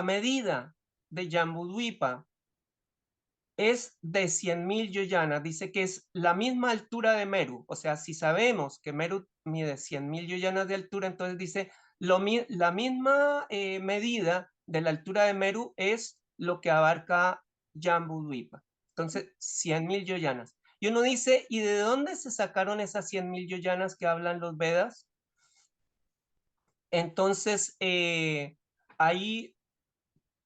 medida de Jambudvipa es de 100.000 yoyanas. Dice que es la misma altura de Meru. O sea, si sabemos que Meru mide 100.000 yoyanas de altura, entonces dice la misma medida de la altura de Meru es lo que abarca Jambudvipa. Entonces, 100.000 yoyanas. Y uno dice, ¿y de dónde se sacaron esas 100.000 yoyanas que hablan los Vedas? Entonces, ahí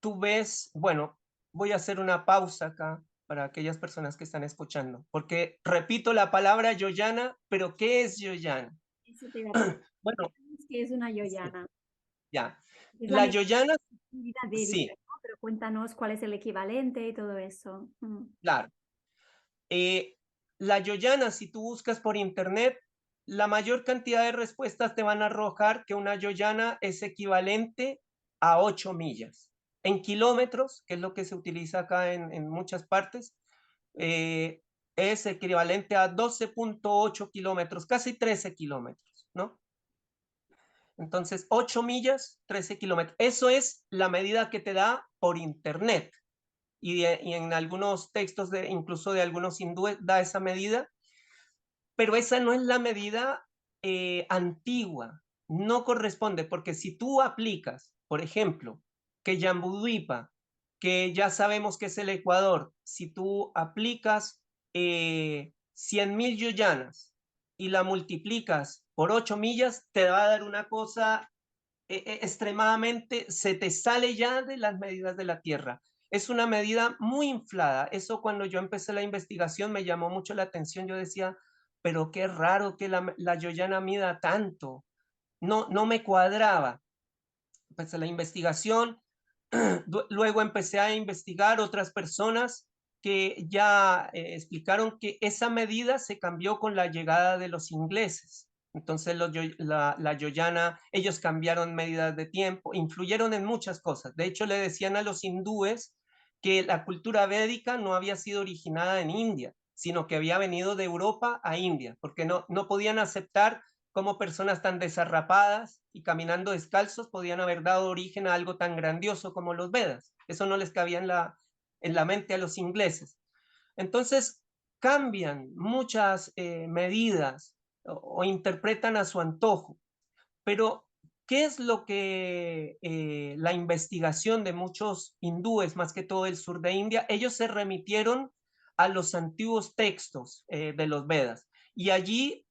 tú ves, bueno, voy a hacer una pausa acá para aquellas personas que están escuchando, porque repito la palabra yoyana, pero ¿qué es yoyana? Eso te iba a preguntar. Bueno, ¿Qué es una sí, yoyana? ya. Es la La medida yoyana, védica, sí, ¿no? Pero cuéntanos cuál es el equivalente y todo eso. claro. Eh, la yoyana, si tú buscas por internet, la mayor cantidad de respuestas te van a arrojar que una yoyana es equivalente a 8 millas. En kilómetros, que es lo que se utiliza acá en muchas partes, es equivalente a 12.8 kilómetros, casi 13 kilómetros, ¿no? Entonces, 8 millas, 13 kilómetros. Eso es la medida que te da por internet. Y en algunos textos, incluso de algunos hindúes, da esa medida, pero esa no es la medida antigua, no corresponde, porque si tú aplicas, por ejemplo, que Jambudvipa, que ya sabemos que es el Ecuador, si tú aplicas 100.000 yoyanas y la multiplicas por 8 millas, te va a dar una cosa extremadamente, se te sale ya de las medidas de la Tierra. Es una medida muy inflada. Eso cuando yo empecé la investigación me llamó mucho la atención. Yo decía, pero qué raro que la yoyana mida tanto. No me cuadraba. Empecé la investigación, luego empecé a investigar otras personas que ya explicaron que esa medida se cambió con la llegada de los ingleses. Entonces la yoyana, ellos cambiaron medidas de tiempo, influyeron en muchas cosas. De hecho, le decían a los hindúes que la cultura védica no había sido originada en India, sino que había venido de Europa a India, porque no podían aceptar cómo personas tan desarrapadas y caminando descalzos podían haber dado origen a algo tan grandioso como los Vedas. Eso no les cabía en la mente a los ingleses. Entonces, cambian muchas medidas o interpretan a su antojo. Pero, ¿qué es lo que la investigación de muchos hindúes, más que todo el sur de India, ellos se remitieron a los antiguos textos de los Vedas? Y allí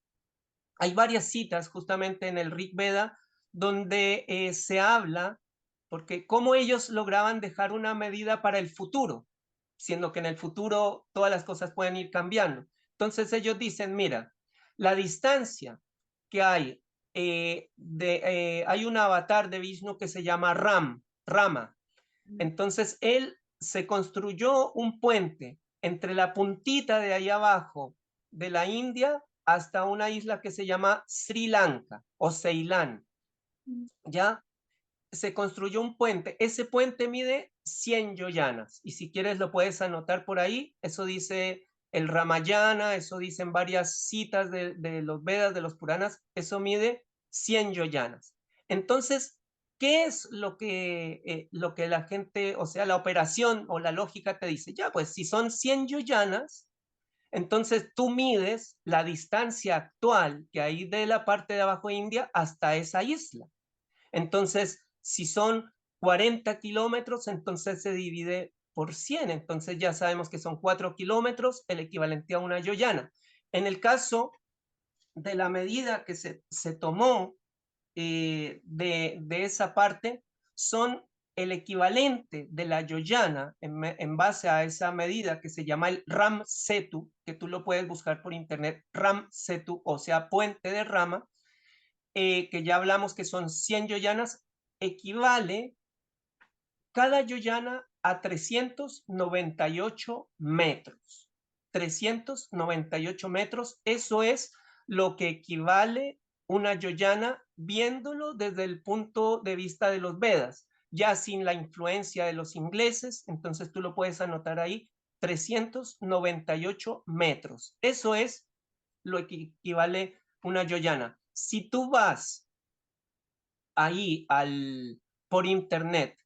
hay varias citas justamente en el Rig Veda donde se habla, porque cómo ellos lograban dejar una medida para el futuro, siendo que en el futuro todas las cosas pueden ir cambiando. Entonces ellos dicen, mira, la distancia que hay, hay un avatar de Vishnu que se llama Rama. Entonces él se construyó un puente entre la puntita de ahí abajo de la India hasta una isla que se llama Sri Lanka o Ceilán. Ya se construyó un puente. Ese puente mide 100 yoyanas. Y si quieres lo puedes anotar por ahí. Eso dice el Ramayana, eso dicen varias citas de los Vedas, de los Puranas. Eso mide 100 yoyanas. Entonces, ¿qué es lo que la gente, o sea, la operación o la lógica te dice? Ya, pues si son 100 yoyanas, entonces tú mides la distancia actual que hay de la parte de abajo de India hasta esa isla. Entonces, si son 40 kilómetros, entonces se divide por 100. Entonces ya sabemos que son 4 kilómetros, el equivalente a una yoyana. En el caso de la medida que se tomó de esa parte, son el equivalente de la yoyana en base a esa medida que se llama el Ram Setu, que tú lo puedes buscar por internet, Ram Setu, o sea, puente de rama, que ya hablamos que son 100 yoyanas, equivale cada yoyana a 398 metros. 398 metros, eso es lo que equivale una yoyana viéndolo desde el punto de vista de los Vedas, ya sin la influencia de los ingleses, entonces tú lo puedes anotar ahí, 398 metros. Eso es lo que equivale una yoyana. Si tú vas ahí por internet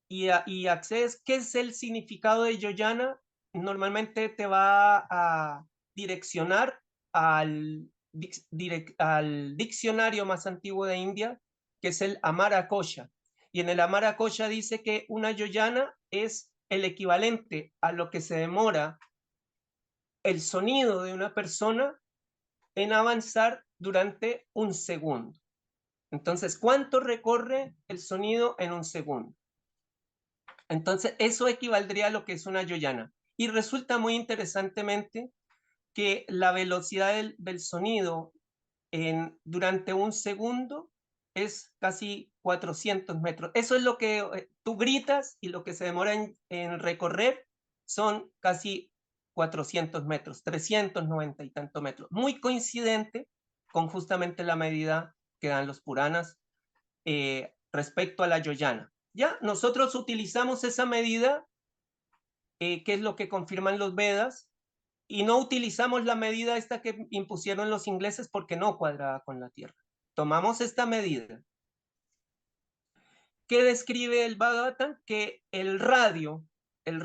y accedes, ¿qué es el significado de yoyana? Normalmente te va a direccionar al diccionario más antiguo de India, que es el Amara Cocha. Y en el Amara Cocha dice que una yoyana es el equivalente a lo que se demora el sonido de una persona en avanzar durante un segundo. Entonces, ¿cuánto recorre el sonido en un segundo? Entonces, eso equivaldría a lo que es una yoyana. Y resulta muy interesantemente que la velocidad del sonido durante un segundo es casi 400 metros. Eso es lo que tú gritas, y lo que se demora en recorrer son casi 400 metros, 390 y tanto metros. Muy coincidente con justamente la medida que dan los Puranas respecto a la yoyana. Ya, nosotros utilizamos esa medida, que es lo que confirman los Vedas, y no utilizamos la medida esta que impusieron los ingleses porque no cuadraba con la Tierra. Tomamos esta medida. ¿Qué describe el Bhagavatam? Que el radio es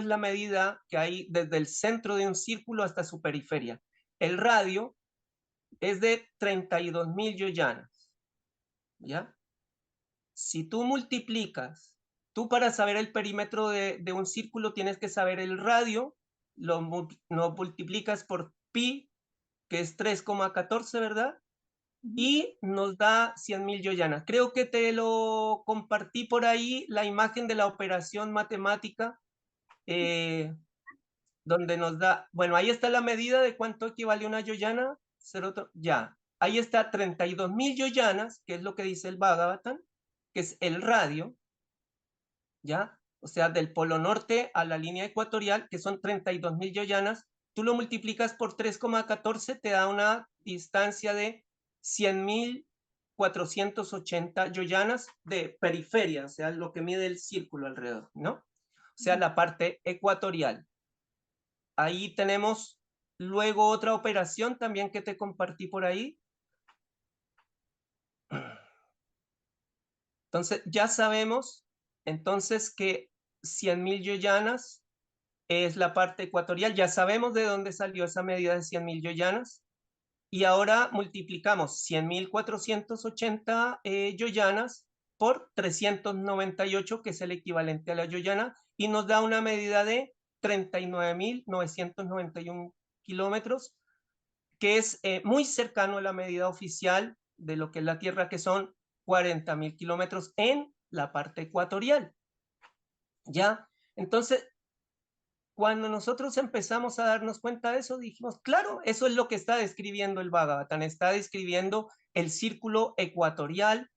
la medida que hay desde el centro de un círculo hasta su periferia. El radio es de 32.000 yoyanas, ¿ya? Si tú multiplicas, tú para saber el perímetro de un círculo tienes que saber el radio, lo multiplicas por pi, que es 3,14, ¿verdad? Y nos da 100.000 yoyanas. Creo que te lo compartí por ahí, la imagen de la operación matemática, eh, donde nos da, bueno, ahí está la medida de cuánto equivale una yoyana, ya, ahí está 32.000 yoyanas, que es lo que dice el Bhagavatam, que es el radio, ¿ya? O sea, del polo norte a la línea ecuatorial, que son 32.000 yoyanas, tú lo multiplicas por 3,14, te da una distancia de 100.480 yoyanas de periferia, o sea, lo que mide el círculo alrededor, ¿no? O sea, la parte ecuatorial. Ahí tenemos luego otra operación también que te compartí por ahí. Entonces, ya sabemos entonces que 100.000 yoyanas es la parte ecuatorial. Ya sabemos de dónde salió esa medida de 100.000 yoyanas. Y ahora multiplicamos 100.480 yoyanas por 398, que es el equivalente a la yoyana, y nos da una medida de 39.991 kilómetros, que es muy cercano a la medida oficial de lo que es la Tierra, que son 40.000 kilómetros en la parte ecuatorial. ¿Ya? Entonces, cuando nosotros empezamos a darnos cuenta de eso, dijimos, claro, eso es lo que está describiendo el Bhagavatam, está describiendo el círculo ecuatorial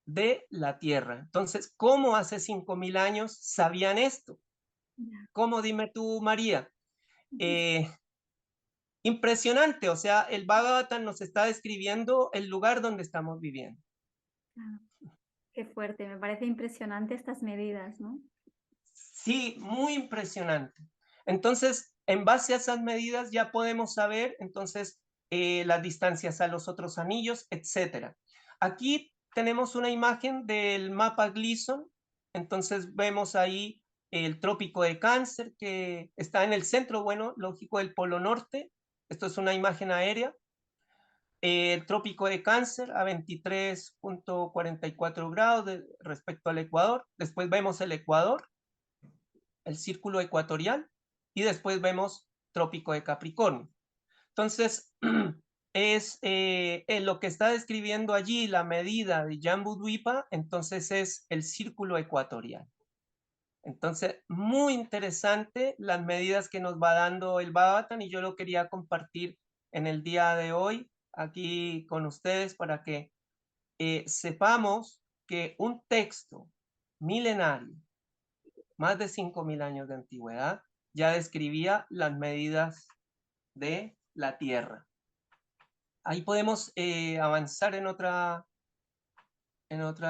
de la Tierra. Entonces, ¿cómo hace 5.000 años sabían esto? ¿Cómo, dime tú, María? Impresionante, o sea, el Bhagavatam nos está describiendo el lugar donde estamos viviendo. Qué fuerte, me parece impresionante estas medidas, ¿no? Sí, muy impresionante. Entonces, en base a esas medidas ya podemos saber entonces las distancias a los otros anillos, etcétera. Aquí tenemos una imagen del mapa Gleason. Entonces vemos ahí el trópico de Cáncer, que está en el centro, bueno, lógico, del Polo Norte. Esto es una imagen aérea. El trópico de Cáncer a 23,44 grados respecto al Ecuador. Después vemos el Ecuador, el círculo ecuatorial, y después vemos trópico de Capricornio. Entonces, es en lo que está describiendo allí la medida de Jambudvipa, entonces es el círculo ecuatorial. Entonces, muy interesante las medidas que nos va dando el Bhagavatam, y yo lo quería compartir en el día de hoy aquí con ustedes para que sepamos que un texto milenario, más de 5.000 años de antigüedad, ya describía las medidas de la Tierra. Ahí podemos avanzar en otra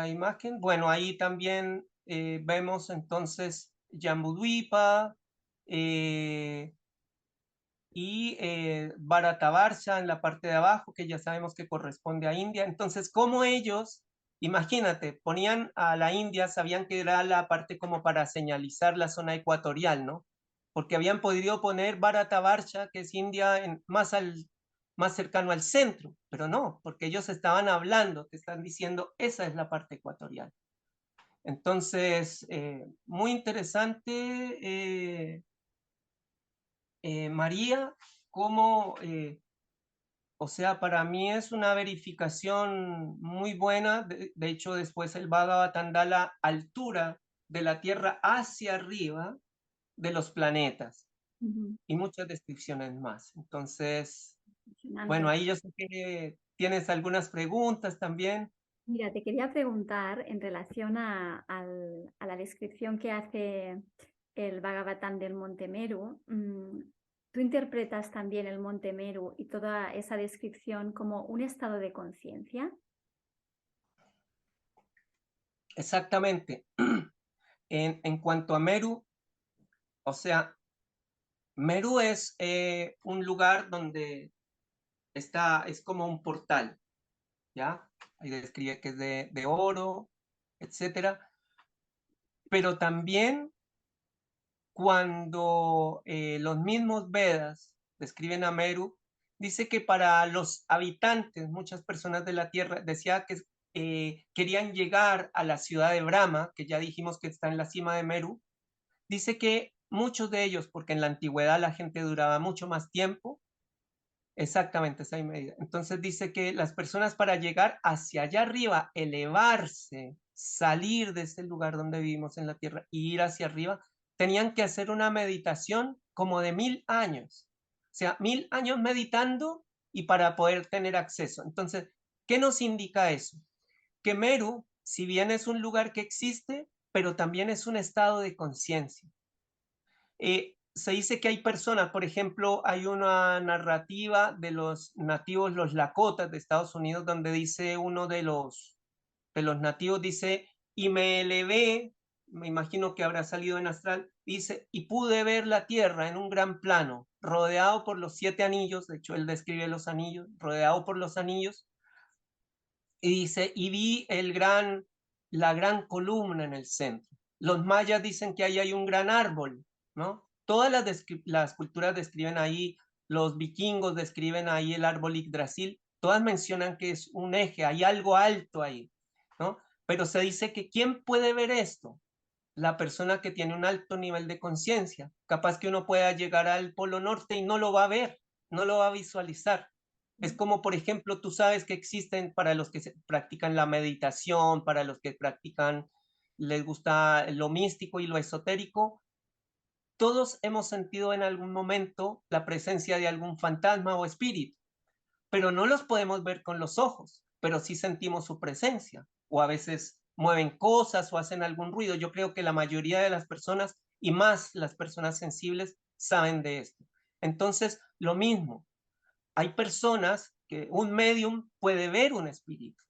imagen. Bueno, ahí también vemos entonces Jambudvipa, y Bharatavarsha en la parte de abajo, que ya sabemos que corresponde a India. Entonces, como ellos, imagínate, ponían a la India, sabían que era la parte como para señalizar la zona ecuatorial, ¿no? Porque habían podido poner Bharatavarsha, que es India, más cercano al centro, pero no, porque ellos estaban hablando, te están diciendo, esa es la parte ecuatorial. Entonces, muy interesante, María, cómo, o sea, para mí es una verificación muy buena. De hecho, después el Bhagavatam da la altura de la Tierra hacia arriba de los planetas y muchas descripciones más. Entonces, bueno, Impresionante. ahí yo sé que tienes algunas preguntas también. Mira, te quería preguntar en relación a la descripción que hace el Bhagavatam del Monte Meru. ¿Tú interpretas también el Monte Meru y toda esa descripción como un estado de conciencia? Exactamente. En cuanto a Meru, o sea, Meru es un lugar donde está, es como un portal, ¿ya? Ahí describe que es de oro, etcétera. Pero también cuando los mismos Vedas describen a Meru, dice que para los habitantes, muchas personas de la Tierra, decía que querían llegar a la ciudad de Brahma, que ya dijimos que está en la cima de Meru, dice que muchos de ellos, porque en la antigüedad la gente duraba mucho más tiempo, exactamente esa medida. Entonces dice que las personas para llegar hacia allá arriba, elevarse, salir de ese lugar donde vivimos en la tierra y ir hacia arriba, tenían que hacer una meditación como de 1000 años. O sea, 1000 años meditando y para poder tener acceso. Entonces, ¿qué nos indica eso? Que Meru, si bien es un lugar que existe, pero también es un estado de conciencia. Se dice que hay personas, por ejemplo, hay una narrativa de los nativos, los Lakotas de Estados Unidos, donde dice uno de los nativos, dice, y me elevé, me imagino que habrá salido en astral, dice, y pude ver la tierra en un gran plano, rodeado por los 7 anillos, de hecho él describe los anillos, rodeado por los anillos, y dice, y vi la gran columna en el centro. Los mayas dicen que ahí hay un gran árbol, ¿no? Todas las culturas describen ahí, los vikingos describen ahí el árbol Yggdrasil, todas mencionan que es un eje, hay algo alto ahí, ¿no? Pero se dice que ¿quién puede ver esto? La persona que tiene un alto nivel de conciencia. Capaz que uno pueda llegar al Polo Norte y no lo va a ver, no lo va a visualizar. Es como, por ejemplo, tú sabes que existen para los que practican la meditación, para los que practican, les gusta lo místico y lo esotérico. Todos hemos sentido en algún momento la presencia de algún fantasma o espíritu, pero no los podemos ver con los ojos, pero sí sentimos su presencia, o a veces mueven cosas o hacen algún ruido. Yo creo que la mayoría de las personas, y más las personas sensibles, saben de esto. Entonces, lo mismo, hay personas que un medium puede ver un espíritu.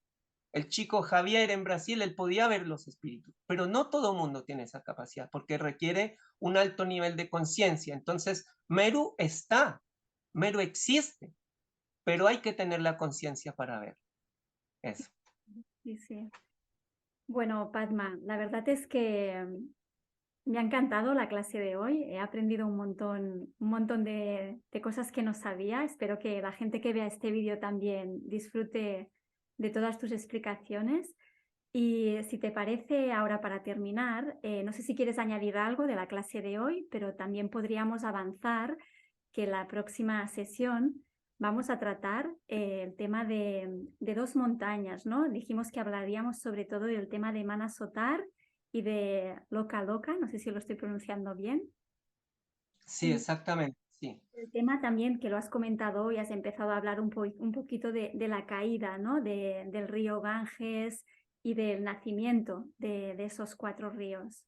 El chico Javier en Brasil, él podía ver los espíritus, pero no todo mundo tiene esa capacidad porque requiere un alto nivel de conciencia. Entonces, Meru está, Meru existe, pero hay que tener la conciencia para ver eso. Sí, sí. Bueno, Padma, la verdad es que me ha encantado la clase de hoy. He aprendido un montón de cosas que no sabía. Espero que la gente que vea este vídeo también disfrute de todas tus explicaciones. Y si te parece, ahora para terminar, no sé si quieres añadir algo de la clase de hoy, pero también podríamos avanzar que la próxima sesión vamos a tratar el tema de dos montañas, ¿no? Dijimos que hablaríamos sobre todo del tema de Manasotar y de Loca Loca, no sé si lo estoy pronunciando bien. Sí, Y exactamente, sí. el tema también que lo has comentado hoy, has empezado a hablar un poquito de la caída, ¿no? Del río Ganges y del nacimiento de esos cuatro ríos.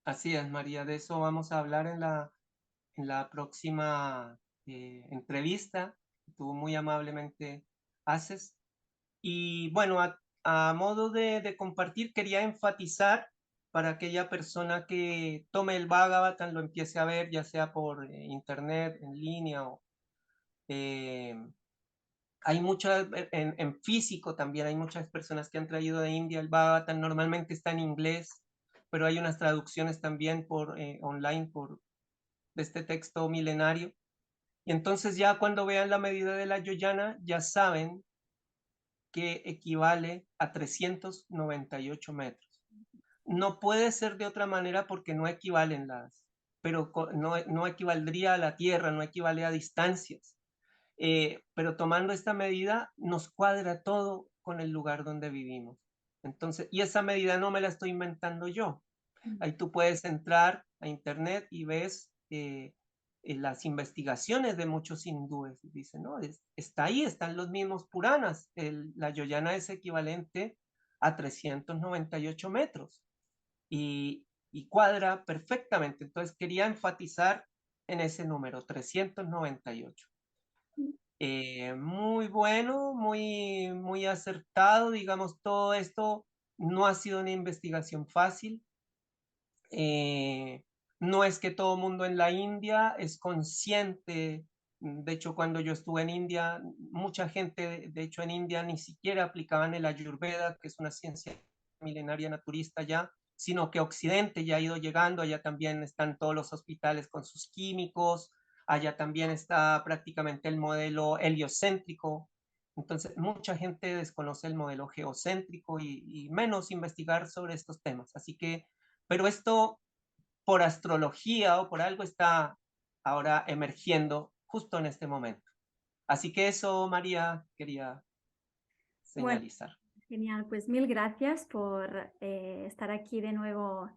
Así es, María. De eso vamos a hablar en la próxima entrevista que tú muy amablemente haces. Y bueno, a modo de compartir, quería enfatizar, para aquella persona que tome el Bhagavatam, lo empiece a ver, ya sea por internet, en línea o eh, hay muchas, en físico también hay muchas personas que han traído de India el Bhagavatam, normalmente está en inglés, pero hay unas traducciones también por online de este texto milenario. Y entonces ya cuando vean la medida de la Yoyana, ya saben que equivale a 398 metros. No puede ser de otra manera porque no equivalen pero no equivaldría a la Tierra, no equivale a distancias. Pero tomando esta medida nos cuadra todo con el lugar donde vivimos. Entonces, y esa medida no me la estoy inventando yo. Ahí tú puedes entrar a internet y ves las investigaciones de muchos hindúes. Dicen, no, está ahí, están los mismos Puranas. La Yoyana es equivalente a 398 metros y cuadra perfectamente. Entonces quería enfatizar en ese número, 398. Muy bueno, muy acertado, digamos, todo esto no ha sido una investigación fácil. No es que todo mundo en la India es consciente. De hecho, cuando yo estuve en India, mucha gente, de hecho en India ni siquiera aplicaban el Ayurveda, que es una ciencia milenaria naturista ya, sino que Occidente ya ha ido llegando, allá también están todos los hospitales con sus químicos, allá también está prácticamente el modelo heliocéntrico. Entonces, mucha gente desconoce el modelo geocéntrico y menos investigar sobre estos temas. Así que, pero esto por astrología o por algo está ahora emergiendo justo en este momento. Así que eso, María, quería Bueno, señalizar. genial. Pues mil gracias por estar aquí de nuevo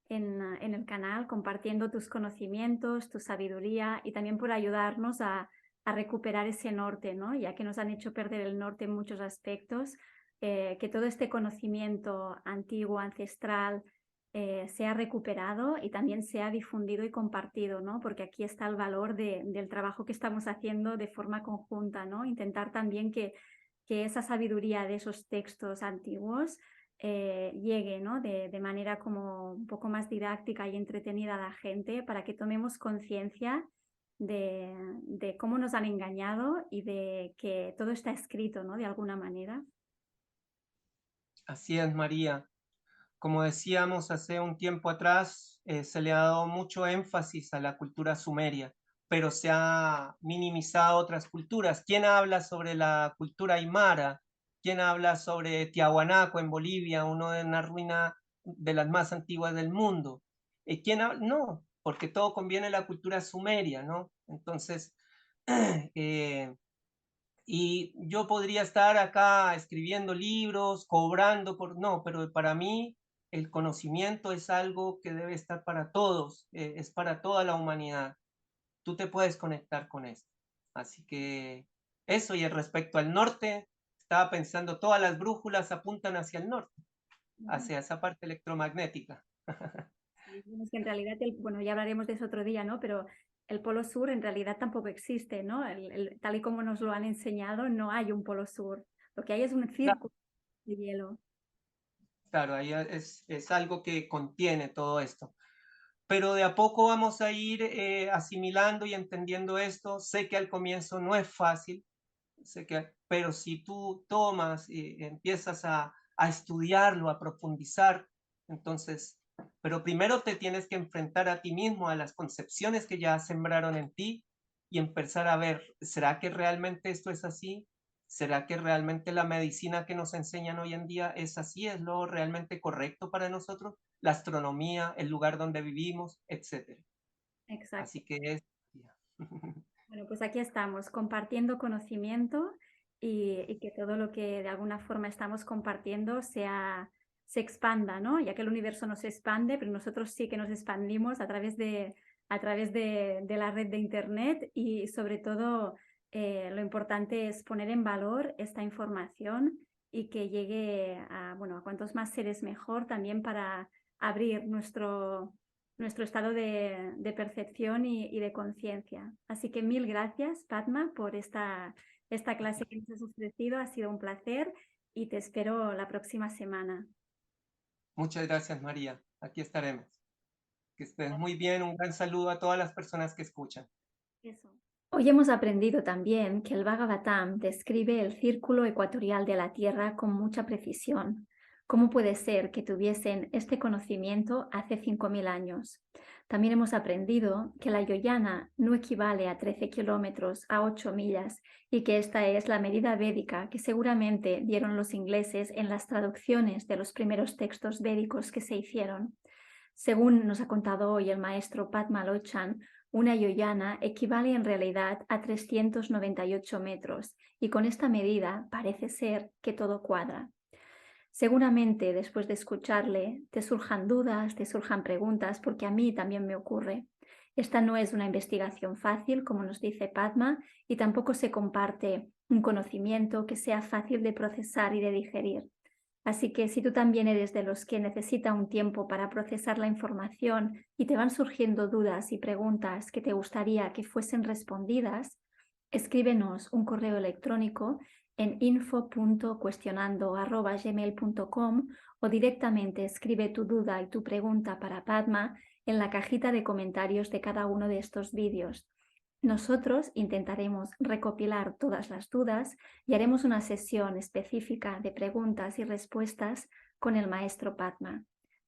en el canal, compartiendo tus conocimientos, tu sabiduría y también por ayudarnos a recuperar ese norte, ¿no? Ya que nos han hecho perder el norte en muchos aspectos, que todo este conocimiento antiguo, ancestral, sea recuperado y también sea difundido y compartido, ¿no? Porque aquí está el valor del trabajo que estamos haciendo de forma conjunta, ¿no? Intentar también que esa sabiduría de esos textos antiguos llegue, ¿no? de manera como un poco más didáctica y entretenida a la gente para que tomemos conciencia de cómo nos han engañado y de que todo está escrito, ¿no? De alguna manera. Así es, María. Como decíamos hace un tiempo atrás, se le ha dado mucho énfasis a la cultura sumeria, pero se ha minimizado otras culturas. ¿Quién habla sobre la cultura aymara? ¿Quién habla sobre Tiahuanaco en Bolivia, una ruina de las más antiguas del mundo? ¿Quién habla? No, porque todo conviene a la cultura sumeria, ¿no? Entonces, y yo podría estar acá escribiendo libros, cobrando por... No, pero para mí el conocimiento es algo que debe estar para todos, es para toda la humanidad. Tú te puedes conectar con esto. Así que eso, y respecto al norte, estaba pensando, todas las brújulas apuntan hacia el norte, hacia esa parte electromagnética. Sí, es que en realidad, bueno, ya hablaremos de eso otro día, ¿no? Pero el polo sur en realidad tampoco existe, ¿no? Tal y como nos lo han enseñado, no hay un polo sur. Lo que hay es un círculo de hielo. Claro, ahí es algo que contiene todo esto. Pero de a poco vamos a ir asimilando y entendiendo esto. Sé que al comienzo no es fácil, pero si tú tomas y empiezas a estudiarlo, a profundizar, entonces, pero primero te tienes que enfrentar a ti mismo, a las concepciones que ya sembraron en ti y empezar a ver, ¿será que realmente esto es así? ¿Será que realmente la medicina que nos enseñan hoy en día es así? ¿Es lo realmente correcto para nosotros? La astronomía, el lugar donde vivimos, etcétera. Exacto. Así que es... Bueno, pues aquí estamos, compartiendo conocimiento y que todo lo que de alguna forma estamos compartiendo se expanda, ¿no? Ya que el universo no se expande, pero nosotros sí que nos expandimos a través de la red de Internet y sobre todo lo importante es poner en valor esta información y que llegue a, bueno, a cuantos más seres mejor también para abrir nuestro estado de percepción y de conciencia. Así que mil gracias, Padma, por esta clase que nos has ofrecido. Ha sido un placer y te espero la próxima semana. Muchas gracias, María. Aquí estaremos. Que estés muy bien. Un gran saludo a todas las personas que escuchan. Eso. Hoy hemos aprendido también que el Bhagavatam describe el círculo ecuatorial de la Tierra con mucha precisión. ¿Cómo puede ser que tuviesen este conocimiento hace 5.000 años? También hemos aprendido que la Yoyana no equivale a 13 kilómetros, a 8 millas, y que esta es la medida védica que seguramente dieron los ingleses en las traducciones de los primeros textos védicos que se hicieron. Según nos ha contado hoy el maestro Padma Lochan, una yoyana equivale en realidad a 398 metros y con esta medida parece ser que todo cuadra. Seguramente después de escucharle te surjan dudas, te surjan preguntas, porque a mí también me ocurre. Esta no es una investigación fácil, como nos dice Padma, y tampoco se comparte un conocimiento que sea fácil de procesar y de digerir. Así que si tú también eres de los que necesita un tiempo para procesar la información y te van surgiendo dudas y preguntas que te gustaría que fuesen respondidas, escríbenos un correo electrónico en info.cuestionando@gmail.com o directamente escribe tu duda y tu pregunta para Padma en la cajita de comentarios de cada uno de estos vídeos. Nosotros intentaremos recopilar todas las dudas y haremos una sesión específica de preguntas y respuestas con el maestro Padma.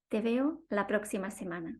Te veo la próxima semana.